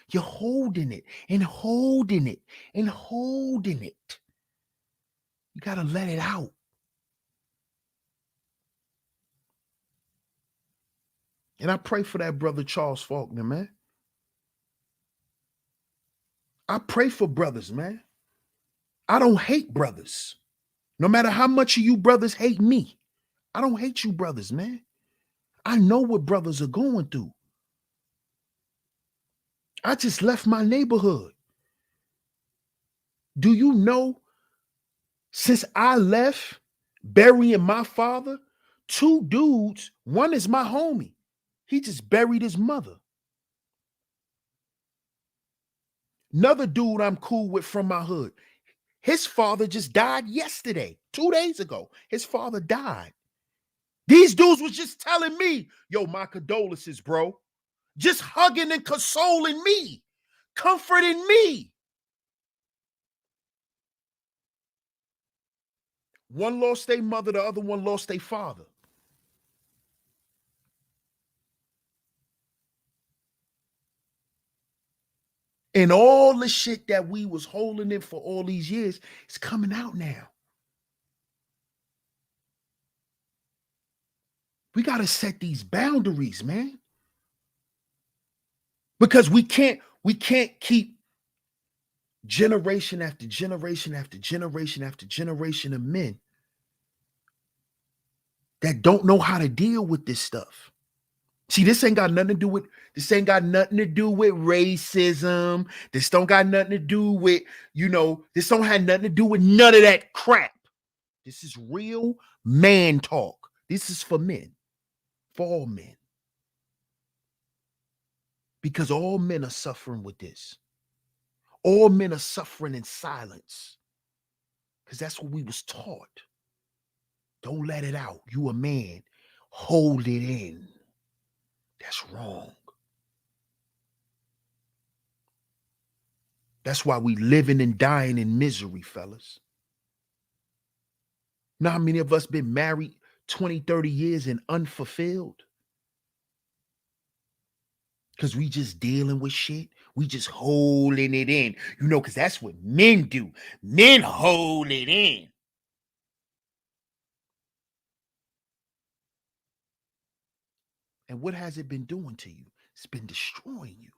You're holding it and holding it and holding it. You got to let it out. And I pray for that brother Charles Faulkner, man. I pray for brothers, man. I don't hate brothers. No matter how much of you brothers hate me, I don't hate you brothers, man. I know what brothers are going through. I just left my neighborhood. Do you know, since I left burying my father, 2 dudes, one is my homie. He just buried his mother. Another dude I'm cool with from my hood, his father just died yesterday, 2 days ago. His father died. These dudes was just telling me, yo, my condolences, bro. Just hugging and consoling me, comforting me. One lost their mother, the other one lost their father. And all the shit that we was holding in for all these years is coming out now. We got to set these boundaries, man. Because we can't keep generation after generation after generation after generation of men that don't know how to deal with this stuff. See, this ain't got nothing to do with racism. This don't got nothing to do with, this don't have nothing to do with none of that crap. This is real man talk. This is for men, for all men. Because all men are suffering with this. All men are suffering in silence. Because that's what we was taught. Don't let it out. You a man. Hold it in. That's wrong. That's why we living and dying in misery, fellas. Know how many of us been married 20, 30 years and unfulfilled? Because we just dealing with shit. We just holding it in. Because that's what men do. Men hold it in. And what has it been doing to you? It's been destroying you.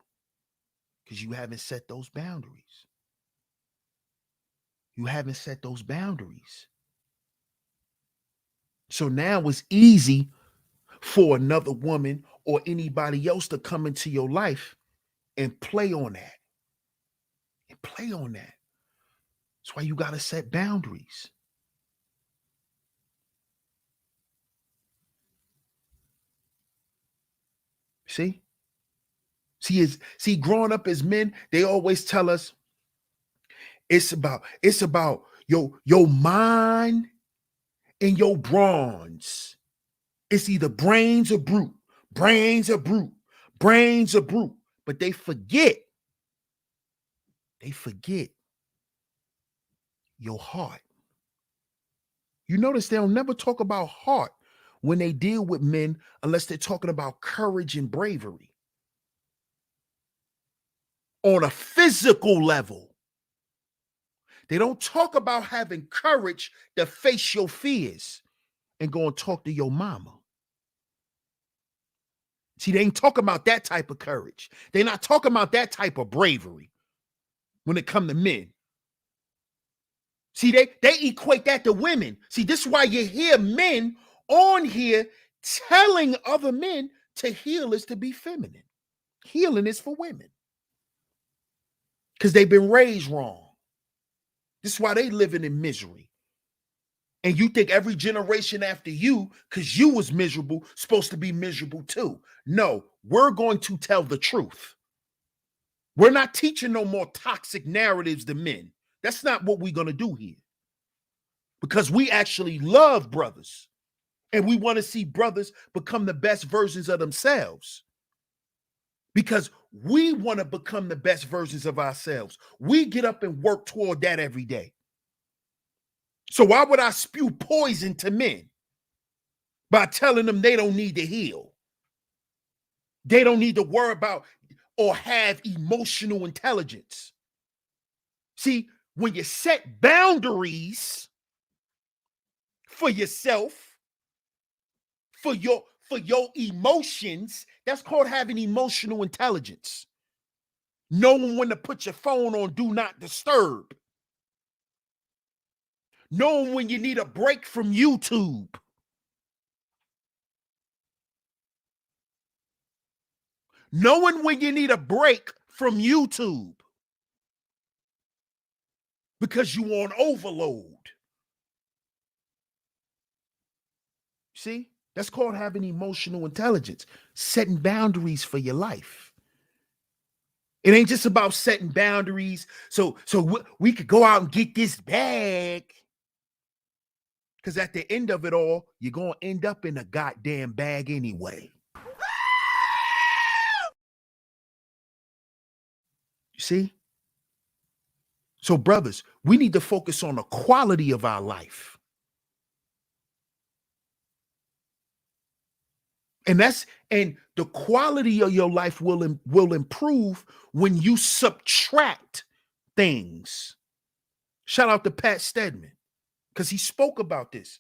Because you haven't set those boundaries. You haven't set those boundaries. So now it's easy for another woman or anybody else to come into your life and play on that. And play on that. That's why you got to set boundaries. See? Growing up as men, they always tell us it's about your mind and your bronze. It's either brains or brute. Brains or brute. Brains or brute. But they forget your heart. You notice they'll never talk about heart when they deal with men unless they're talking about courage and bravery. On a physical level, they don't talk about having courage to face your fears and go and talk to your mama. See, they ain't talking about that type of courage. They're not talking about that type of bravery when it come to men. See, they equate that to women. See, this is why you hear men on here telling other men to heal is to be feminine. Healing is for women. Because they've been raised wrong. This is why they living in misery. And you think every generation after you, because you was miserable, supposed to be miserable too. No, we're going to tell the truth. We're not teaching no more toxic narratives to men. That's not what we're going to do here. Because we actually love brothers. And we want to see brothers become the best versions of themselves. Because we want to become the best versions of ourselves. We get up and work toward that every day. So why would I spew poison to men by telling them they don't need to heal? They don't need to worry about or have emotional intelligence. See, when you set boundaries for yourself, for your emotions, that's called having emotional intelligence. Knowing when to put your phone on do not disturb. Knowing when you need a break from YouTube. Knowing when you need a break from YouTube. Because you on overload. See? That's called having emotional intelligence. Setting boundaries for your life. It ain't just about setting boundaries so we could go out and get this bag. Because at the end of it all, you're going to end up in a goddamn bag anyway. You see? So, brothers, we need to focus on the quality of our life. And the quality of your life will improve when you subtract things. Shout out to Pat Stedman, because he spoke about this.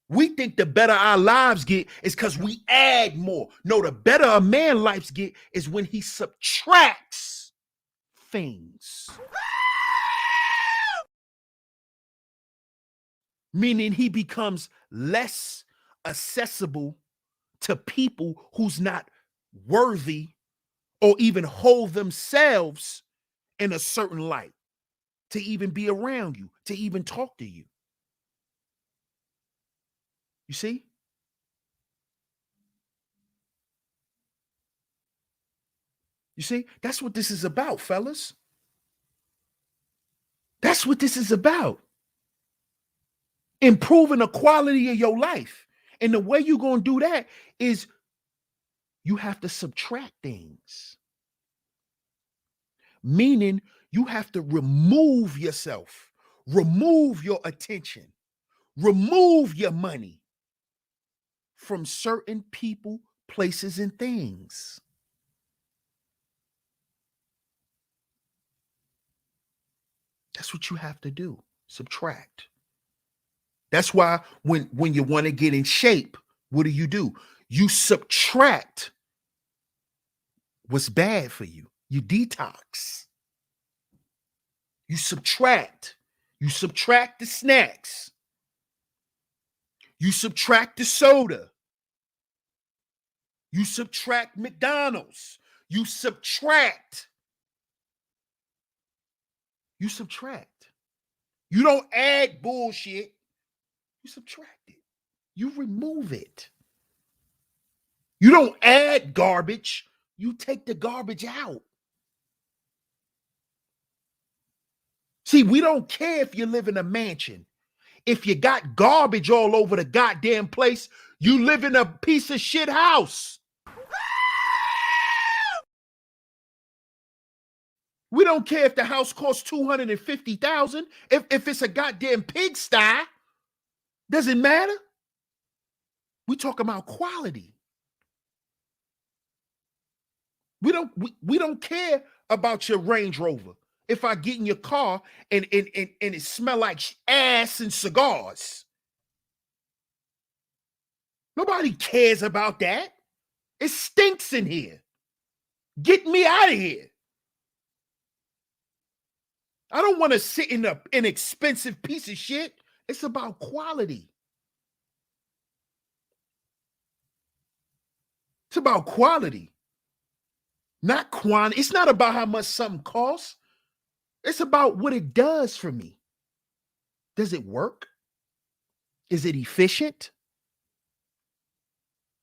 We think the better our lives get is because we add more. No, the better a man's lives get is when he subtracts things. Meaning he becomes less accessible to people who's not worthy or even hold themselves in a certain light to even be around you, to even talk to you. You see? You see? That's what this is about, fellas. That's what this is about. Improving the quality of your life. And the way you're going to do that is you have to subtract things. Meaning you have to remove yourself, remove your attention, remove your money from certain people, places, and things. That's what you have to do. Subtract. That's why when you want to get in shape, what do? You subtract what's bad for you. You detox. You subtract. You subtract the snacks. You subtract the soda. You subtract McDonald's. You subtract. You subtract. You don't add bullshit. You subtract it. You remove it. You don't add garbage. You take the garbage out. See, we don't care if you live in a mansion. If you got garbage all over the goddamn place, you live in a piece of shit house. We don't care if the house costs $250,000. If it's a goddamn pigsty, does it matter? We talk about quality. We don't care about your Range Rover. If I get in your car and it smell like ass and cigars. Nobody cares about that. It stinks in here. Get me out of here. I don't want to sit in an inexpensive piece of shit. It's about quality. It's about quality, not quantity. It's not about how much something costs. It's about what it does for me. Does it work? Is it efficient?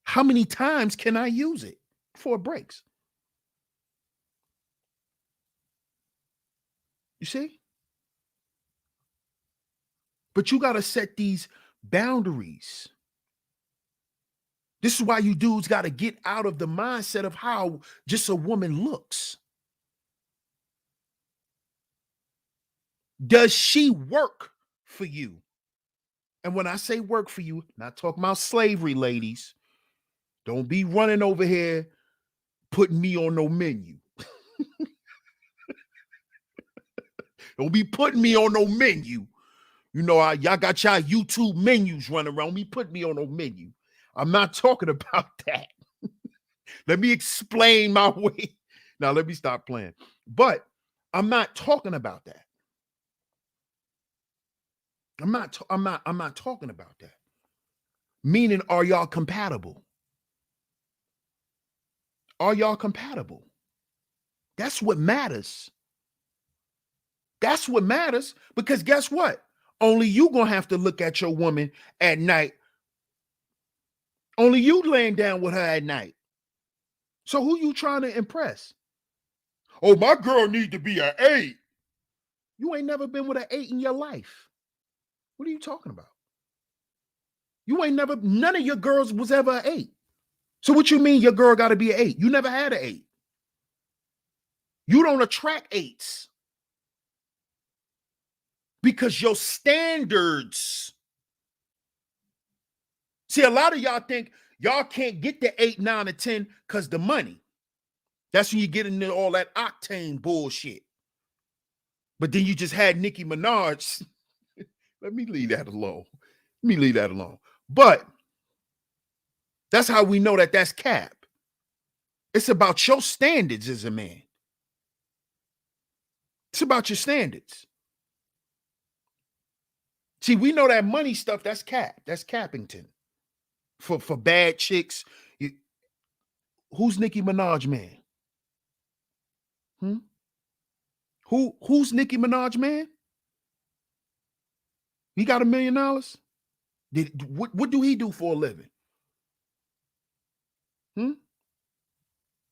How many times can I use it before it breaks? You see? But you got to set these boundaries. This is why you dudes got to get out of the mindset of how just a woman looks. Does she work for you? And when I say work for you, not talking about slavery, ladies. Don't be running over here putting me on no menu. Don't be putting me on no menu. You know, y'all got y'all YouTube menus running around. Me put me on no menu. I'm not talking about that. Let me explain my way. Now let me stop playing. But I'm not talking about that. I'm not talking about that. Meaning, are y'all compatible? Are y'all compatible? That's what matters. That's what matters, because guess what? Only you gonna have to look at your woman at night. Only you laying down with her at night. So who you trying to impress? Oh, my girl need to be an 8. You ain't never been with an 8 in your life. What are you talking about? You ain't never, none of your girls was ever an 8. So what you mean your girl got to be an 8? You never had an 8. You don't attract 8s. Because your standards. See, a lot of y'all think y'all can't get the 8, 9, or 10 because the money. That's when you get into all that octane bullshit. But then you just had Nicki Minaj. Let me leave that alone. But that's how we know that that's cap. It's about your standards as a man. It's about your standards. See, we know that money stuff, that's cap. That's Cappington. For bad chicks. Who's Nicki Minaj man? Who's Nicki Minaj man? He got $1 million? What do he do for a living?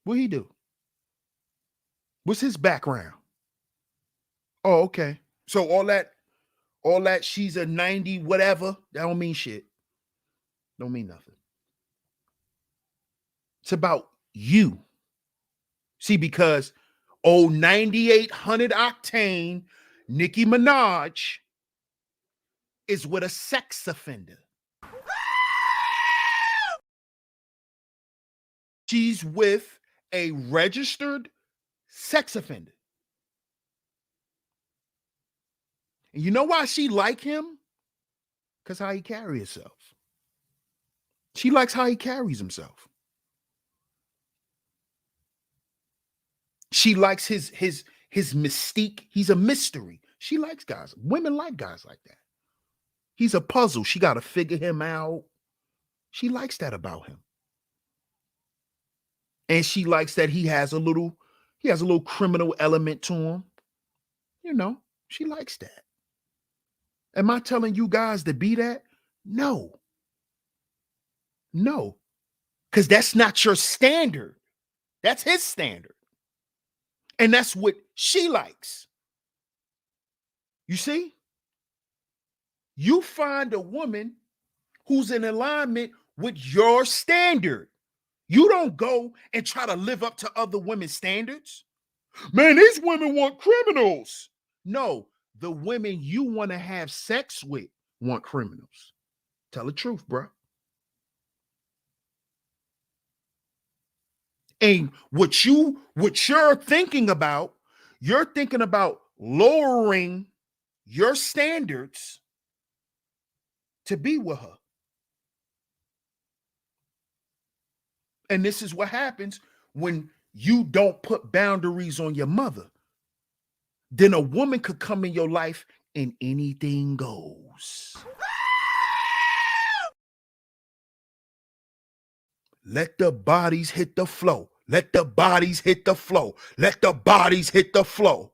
What he do? What's his background? Oh, okay. So all that she's a 90 whatever, that don't mean shit. Don't mean nothing. It's about you. See, because 9800 octane Nicki Minaj is with a sex offender. She's with a registered sex offender. And you know why she like him? Because how he carry himself. She likes how he carries himself. She likes his mystique. He's a mystery. She likes guys. Women like guys like that. He's a puzzle. She got to figure him out. She likes that about him. And she likes that he has a little criminal element to him. You know, she likes that. Am I telling you guys to be that? No. No. Because that's not your standard. That's his standard. And that's what she likes. You see? You find a woman who's in alignment with your standard. You don't go and try to live up to other women's standards. Man, these women want criminals. No, the women you want to have sex with want criminals. Tell the truth, bro. And what you're thinking about lowering your standards to be with her. And this is what happens when you don't put boundaries on your mother. Then a woman could come in your life and anything goes. Let the bodies hit the flow. Let the bodies hit the flow. Let the bodies hit the flow.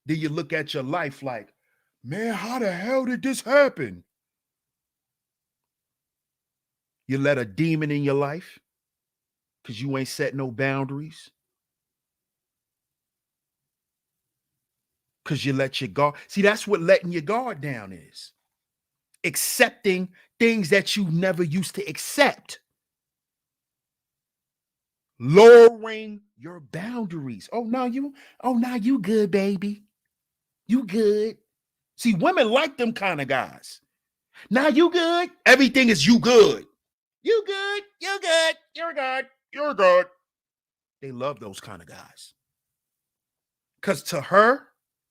Then you look at your life like, man, how the hell did this happen? You let a demon in your life because you ain't set no boundaries. Because you let your guard. See, that's what letting your guard down is. Accepting things that you never used to accept. Lowering your boundaries. Oh, now you good, baby. You good. See, women like them kind of guys. Now you good. Everything is you good. You good. You good. You're good. You're good. They love those kind of guys. Because to her,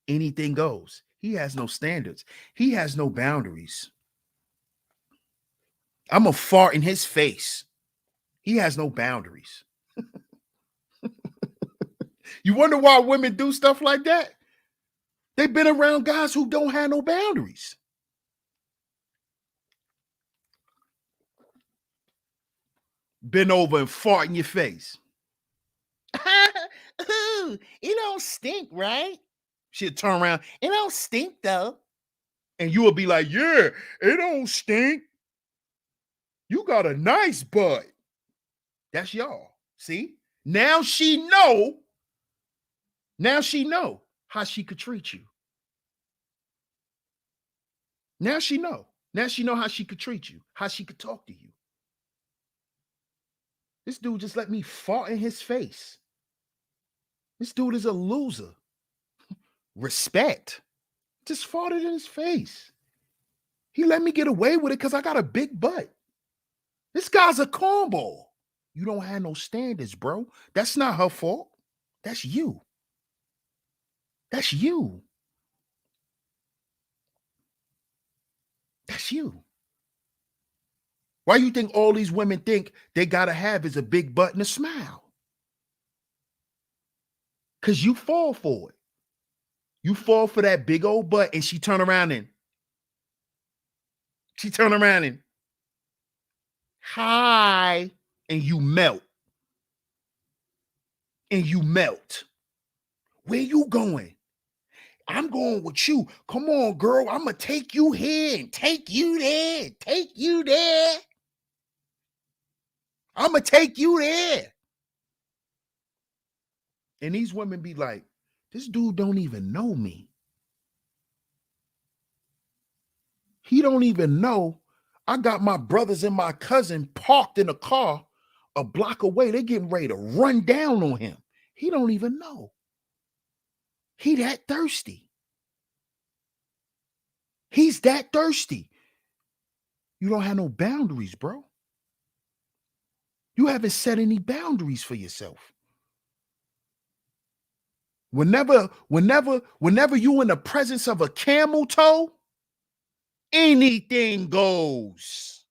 anything goes. He has no standards. He has no boundaries. I'm a fart in his face. He has no boundaries. You wonder why women do stuff like that? They've been around guys who don't have no boundaries. Bend over and fart in your face. Ooh, it don't stink, right? She'll turn around. It don't stink, though. And you will be like, yeah, it don't stink. You got a nice butt. That's y'all. See? Now she know how she could treat you. Now she know how she could treat you, how she could talk to you. This dude just let me fart in his face. This dude is a loser. Respect. Just farted in his face. He let me get away with it because I got a big butt. This guy's a cornball. You don't have no standards, bro. That's not her fault. That's you. That's you. That's you. Why you think all these women think they gotta have is a big butt and a smile? Because you fall for it. You fall for that big old butt, and she turn around and hi, and you melt. And you melt. Where you going? I'm going with you. Come on, girl. I'm going to take you here and take you there. Take you there. I'm going to take you there. And these women be like, this dude don't even know me. He don't even know I got my brothers and my cousin parked in a car a block away. They getting ready to run down on him. He don't even know. He that thirsty. He's that thirsty. You don't have no boundaries, bro. You haven't set any boundaries for yourself. Whenever you in the presence of a camel toe, anything goes.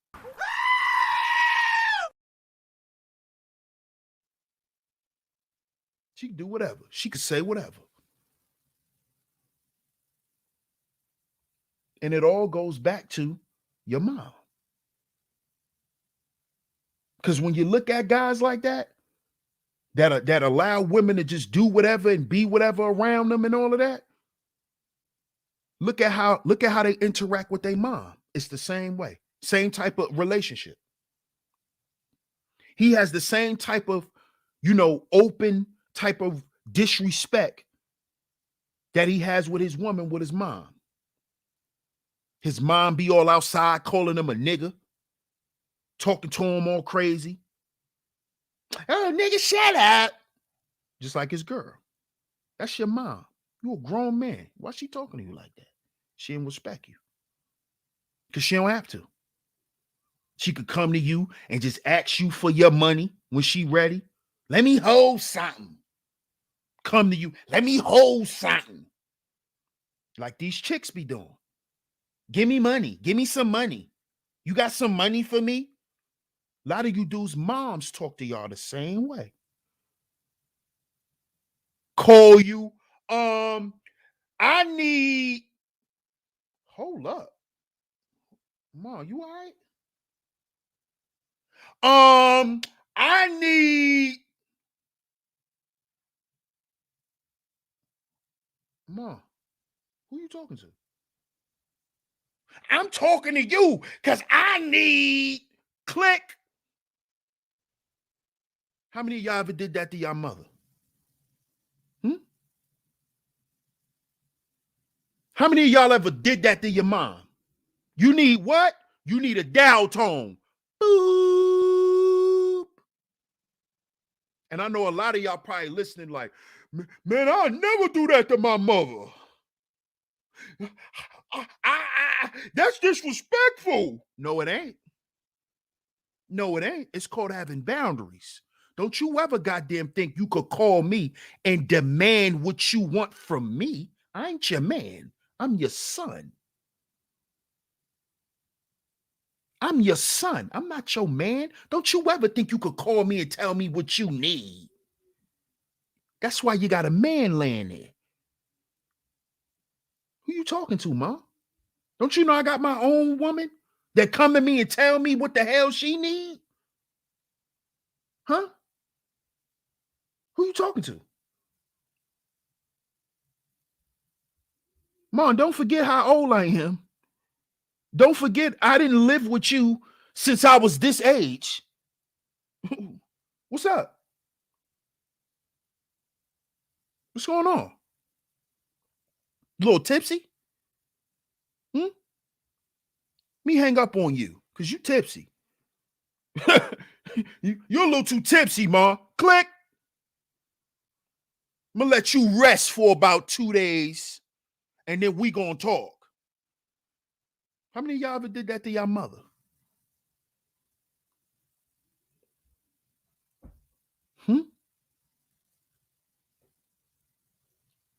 She can do whatever. She can say whatever. And it all goes back to your mom. Because when you look at guys like that allow women to just do whatever and be whatever around them and all of that, look at how they interact with their mom. It's the same way. Same type of relationship. He has the same type of, open type of disrespect that he has with his woman, with his mom. His mom be all outside calling him a nigga, talking to him all crazy. Oh, nigga, shut up. Just like his girl. That's your mom. You a grown man. Why she talking to you like that? She didn't respect you. Because she don't have to. She could come to you and just ask you for your money when she ready. Let me hold something. Come to you. Let me hold something. Like these chicks be doing. Give me money. Give me some money. You got some money for me? A lot of you dudes' moms talk to y'all the same way. Call you, I need, hold up. Mom, you all right? I need, Mom, who you talking to? I'm talking to you because I need, click. How many of y'all ever did that to your mother? How many of y'all ever did that to your mom? You need what? You need a dial tone. Boop. And I know a lot of y'all probably listening like, man, I'll never do that to my mother. That's disrespectful. No, it ain't. No, it ain't. It's called having boundaries. Don't you ever goddamn think you could call me and demand what you want from me. I ain't your man. I'm your son. I'm your son. I'm not your man. Don't you ever think you could call me and tell me what you need. That's why you got a man laying there. Who you talking to, Mom? Don't you know I got my own woman that come to me and tell me what the hell she need? Huh? Who you talking to? Mom, don't forget how old I am. Don't forget I didn't live with you since I was this age. What's up? What's going on? You a little tipsy? Me hang up on you because you tipsy. You're a little too tipsy, Ma. Click. I'm gonna let you rest for about 2 days and then we gonna talk. How many of y'all ever did that to your mother?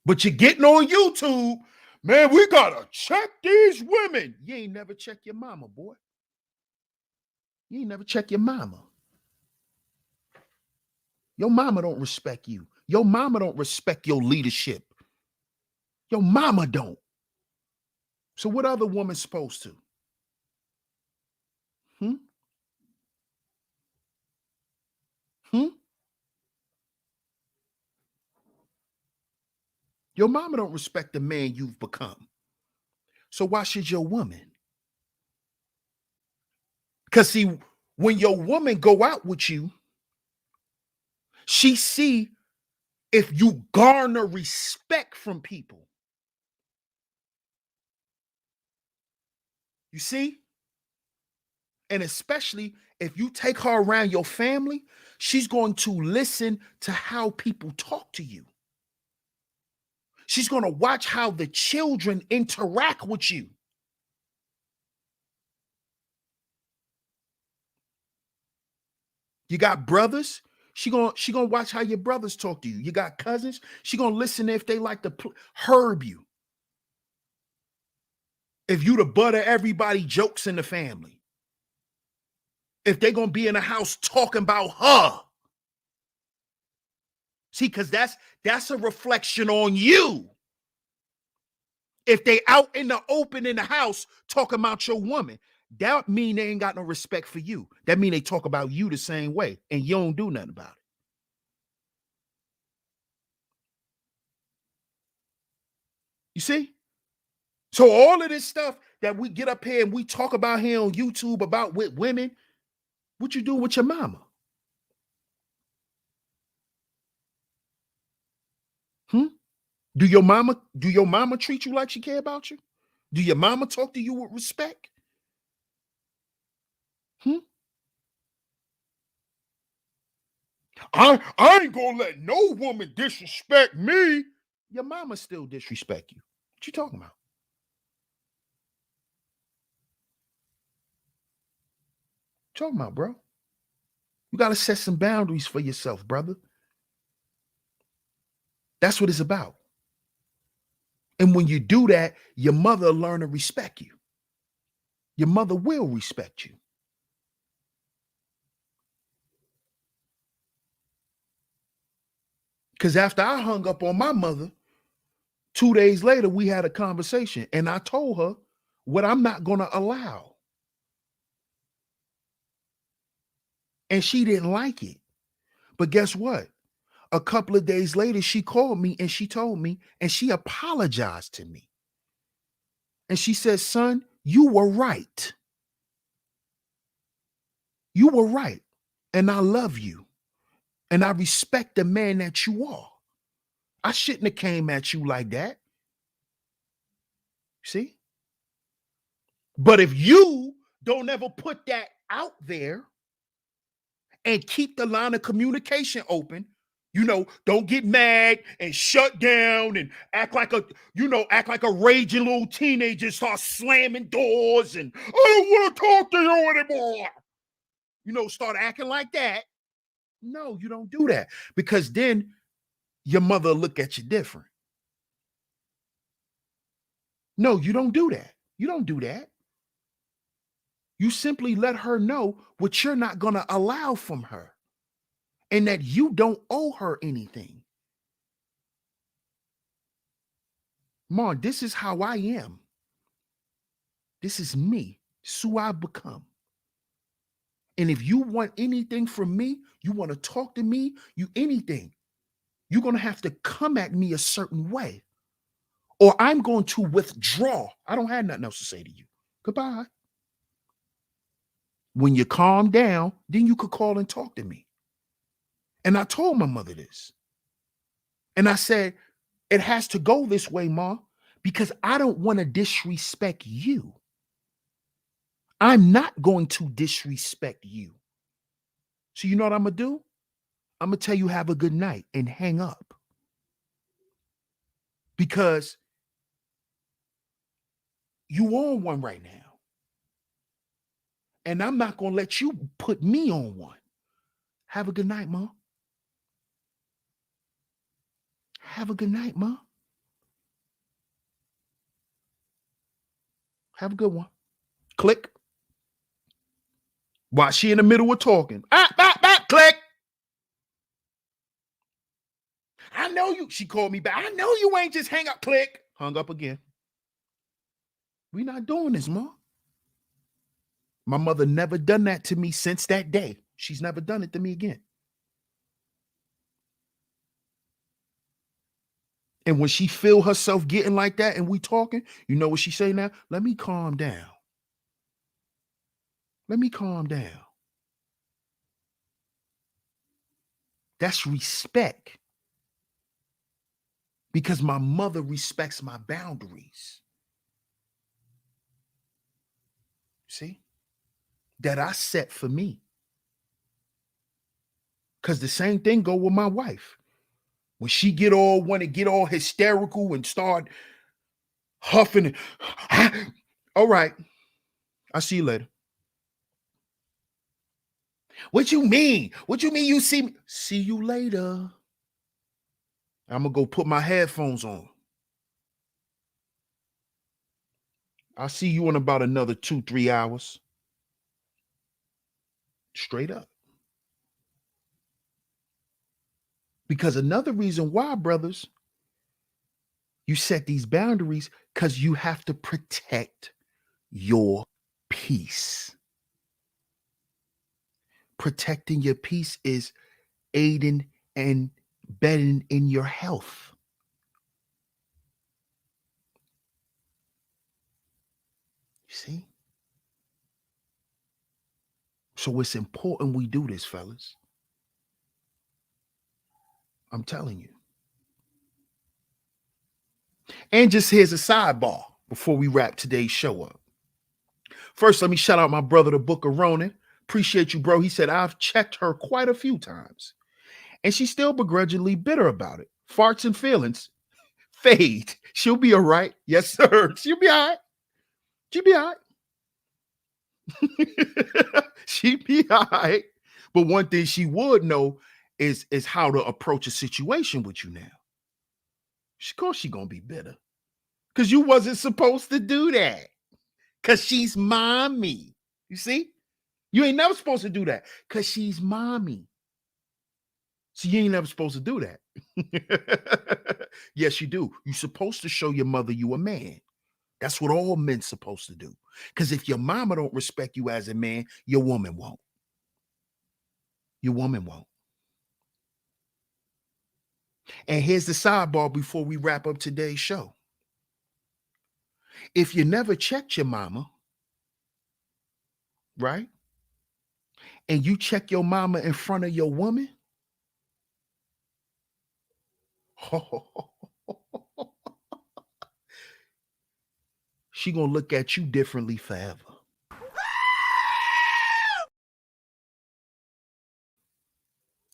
But you're getting on YouTube, man, we gotta check these women. You ain't never check your mama, boy. You ain't never check your mama. Your mama don't respect you. Your mama don't respect your leadership. Your mama don't. So what other woman supposed to? Hmm? Hmm? Your mama don't respect the man you've become. So why should your woman? Because see, when your woman go out with you, she see if you garner respect from people. You see? And especially if you take her around your family, she's going to listen to how people talk to you. She's going to watch how the children interact with you. You got brothers, she gonna watch how your brothers talk to you. You got cousins, she gonna listen if they like to herb you. If you the butt of everybody jokes in the family. If they gonna be in the house talking about her. See, because that's a reflection on you. If they out in the open in the house talking about your woman, that mean they ain't got no respect for you. That mean they talk about you the same way, and you don't do nothing about it. You see? So all of this stuff that we get up here and we talk about here on YouTube about with women, what you do with your mama? Hmm? Do your mama treat you like she care about you? Do your mama talk to you with respect? Hmm? I ain't gonna let no woman disrespect me. Your mama still disrespect you. What you talking about? What you talking about, bro? You gotta set some boundaries for yourself, brother. That's what it's about. And when you do that, your mother will learn to respect you. Your mother will respect you. Because after I hung up on my mother, 2 days later, we had a conversation and I told her what I'm not going to allow. And she didn't like it. But guess what? A couple of days later, she called me and she told me and she apologized to me. And she said, son, you were right. You were right. And I love you. And I respect the man that you are. I shouldn't have came at you like that. See? But if you don't ever put that out there and keep the line of communication open, don't get mad and shut down and act like a raging little teenager, start slamming doors and I don't want to talk to you anymore. Start acting like that. No, you don't do that, because then your mother look at you different. No, you don't do that. You don't do that. You simply let her know what you're not going to allow from her and that you don't owe her anything. Mom, this is how I am. This is me. This is who I've become. And if you want anything from me, you want to talk to me, anything, you're going to have to come at me a certain way, or I'm going to withdraw. I don't have nothing else to say to you. Goodbye. When you calm down, then you could call and talk to me. And I told my mother this. And I said, it has to go this way, Ma, because I don't want to disrespect you. I'm not going to disrespect you. So you know what I'm going to do? I'm going to tell you have a good night and hang up. Because you on one right now. And I'm not going to let you put me on one. Have a good night, Ma. Have a good night, Ma. Have a good one. Click. While she in the middle of talking. Click. I know you. She called me back. I know you ain't just hang up. Click. Hung up again. We not doing this, Ma. My mother never done that to me since that day. She's never done it to me again. And when she feel herself getting like that and we talking, you know what she say now? Let me calm down. Let me calm down. That's respect. Because my mother respects my boundaries. See? That I set for me. Because the same thing go with my wife. When she want to get all hysterical and start huffing. All right. I'll see you later. What you mean? What you mean you see me? See you later. I'm going to go put my headphones on. I'll see you in about another 2-3 hours. Straight up. Because another reason why, brothers, you set these boundaries, because you have to protect your peace. Protecting your peace is aiding and bedding in your health. You see? So it's important we do this, fellas. I'm telling you. And just here's a sidebar before we wrap today's show up. First, let me shout out my brother, the Book of Ronan. Appreciate you, bro. He said, I've checked her quite a few times, and she's still begrudgingly bitter about it. Farts and feelings fade. She'll be all right. Yes, sir. She'll be all right. She'll be all right. She'll be all right. But one thing she would know is how to approach a situation with you now. Of course she's going to be bitter. Because you wasn't supposed to do that. Because she's mommy. You see? You ain't never supposed to do that. Because she's mommy. So you ain't never supposed to do that. Yes, you do. You're supposed to show your mother you a man. That's what all men supposed to do. Because if your mama don't respect you as a man, your woman won't. Your woman won't. And here's the sidebar before we wrap up today's show. If you never checked your mama, right? And you check your mama in front of your woman, she gonna look at you differently forever.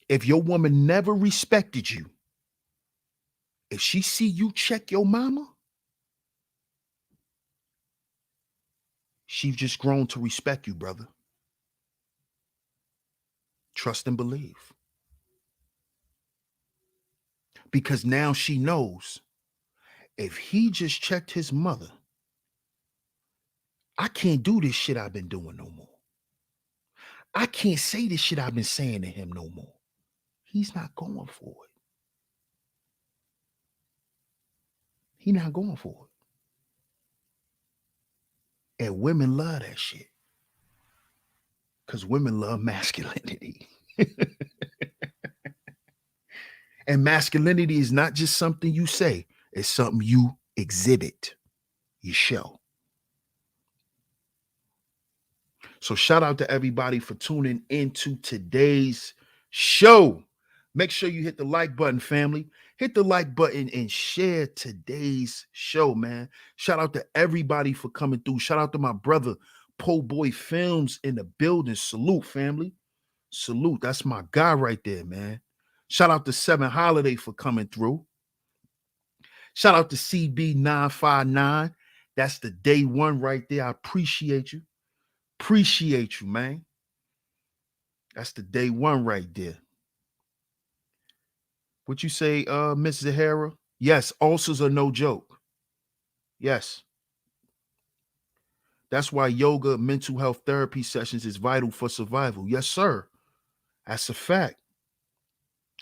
If your woman never respected you, if she see you check your mama, she's just grown to respect you, brother. Trust and believe. Because now she knows if he just checked his mother, I can't do this shit I've been doing no more. I can't say this shit I've been saying to him no more. He's not going for it. He's not going for it. And women love that shit. Because women love masculinity. And masculinity is not just something you say, it's something you exhibit, you show. So shout out to everybody for tuning into today's show. Make sure you hit the like button, family. Hit the like button and share today's show, man. Shout out to everybody for coming through. Shout out to my brother, Po Boy Films in the building. Salute, family. Salute. That's my guy right there, man. Shout out to Seven Holiday for coming through. Shout out to CB959. That's the day one right there. I appreciate you. Appreciate you, man. That's the day one right there. What you say, Miss Zahara? Yes, ulcers are no joke. Yes. That's why yoga, mental health therapy sessions is vital for survival. Yes, sir. That's a fact.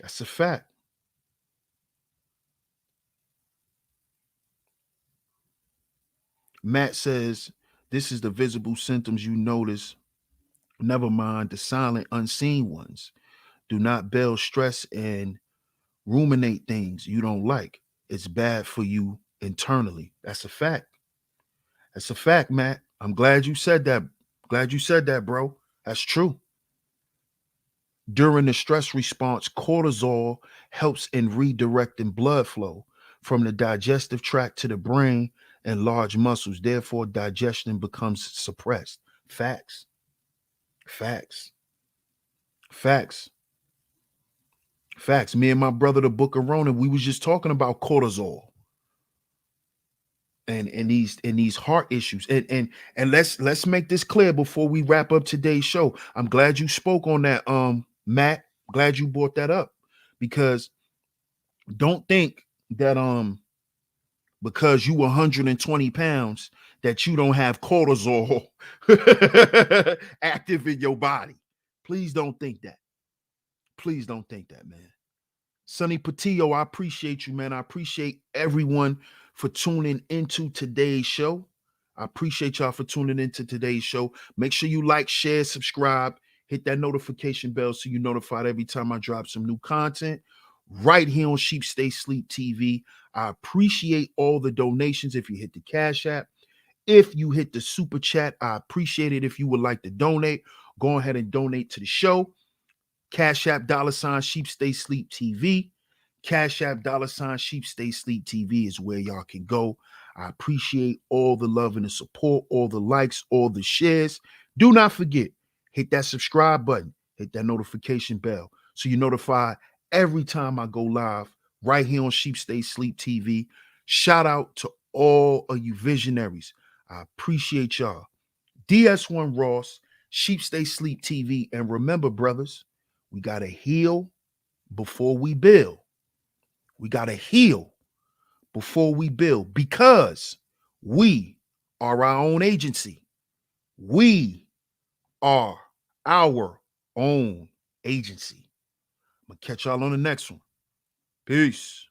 That's a fact. Matt says, this is the visible symptoms you notice. Never mind the silent, unseen ones. Do not build stress and ruminate things you don't like. It's bad for you internally. That's a fact. That's a fact, Matt. I'm glad you said that. Glad you said that, bro. That's true. During the stress response, cortisol helps in redirecting blood flow from the digestive tract to the brain and large muscles. Therefore, digestion becomes suppressed. Facts. Facts. Facts. Facts. Me and my brother, the Book of Ronan, we was just talking about cortisol and these heart issues. And let's make this clear before we wrap up today's show. I'm glad you spoke on that, Matt. Glad you brought that up, because don't think that because you 120 pounds that you don't have cortisol active in your body. Please don't think that. Please don't think that, man. Sonny Patillo, I appreciate you, man. I appreciate everyone for tuning into today's show. I appreciate y'all for tuning into today's show. Make sure you like, share, subscribe, hit that notification bell so you're notified every time I drop some new content right here on Sheep Stay Sleep TV. I appreciate all the donations. If you hit the Cash App, if you hit the Super Chat, I appreciate it. If you would like to donate, go ahead and donate to the show. Cash App $ Sheep Stay Sleep TV. Cash App $ Sheep Stay Sleep TV is where y'all can go. I appreciate all the love and the support, all the likes, all the shares. Do not forget, hit that subscribe button, hit that notification bell so you're notified every time I go live right here on Sheep Stay Sleep TV. Shout out to all of you visionaries. I appreciate y'all. DS1 Ross, Sheep Stay Sleep TV. And remember, brothers, we got to heal before we build. We got to heal before we build, because we are our own agency. We are our own agency. I'm gonna catch y'all on the next one. Peace.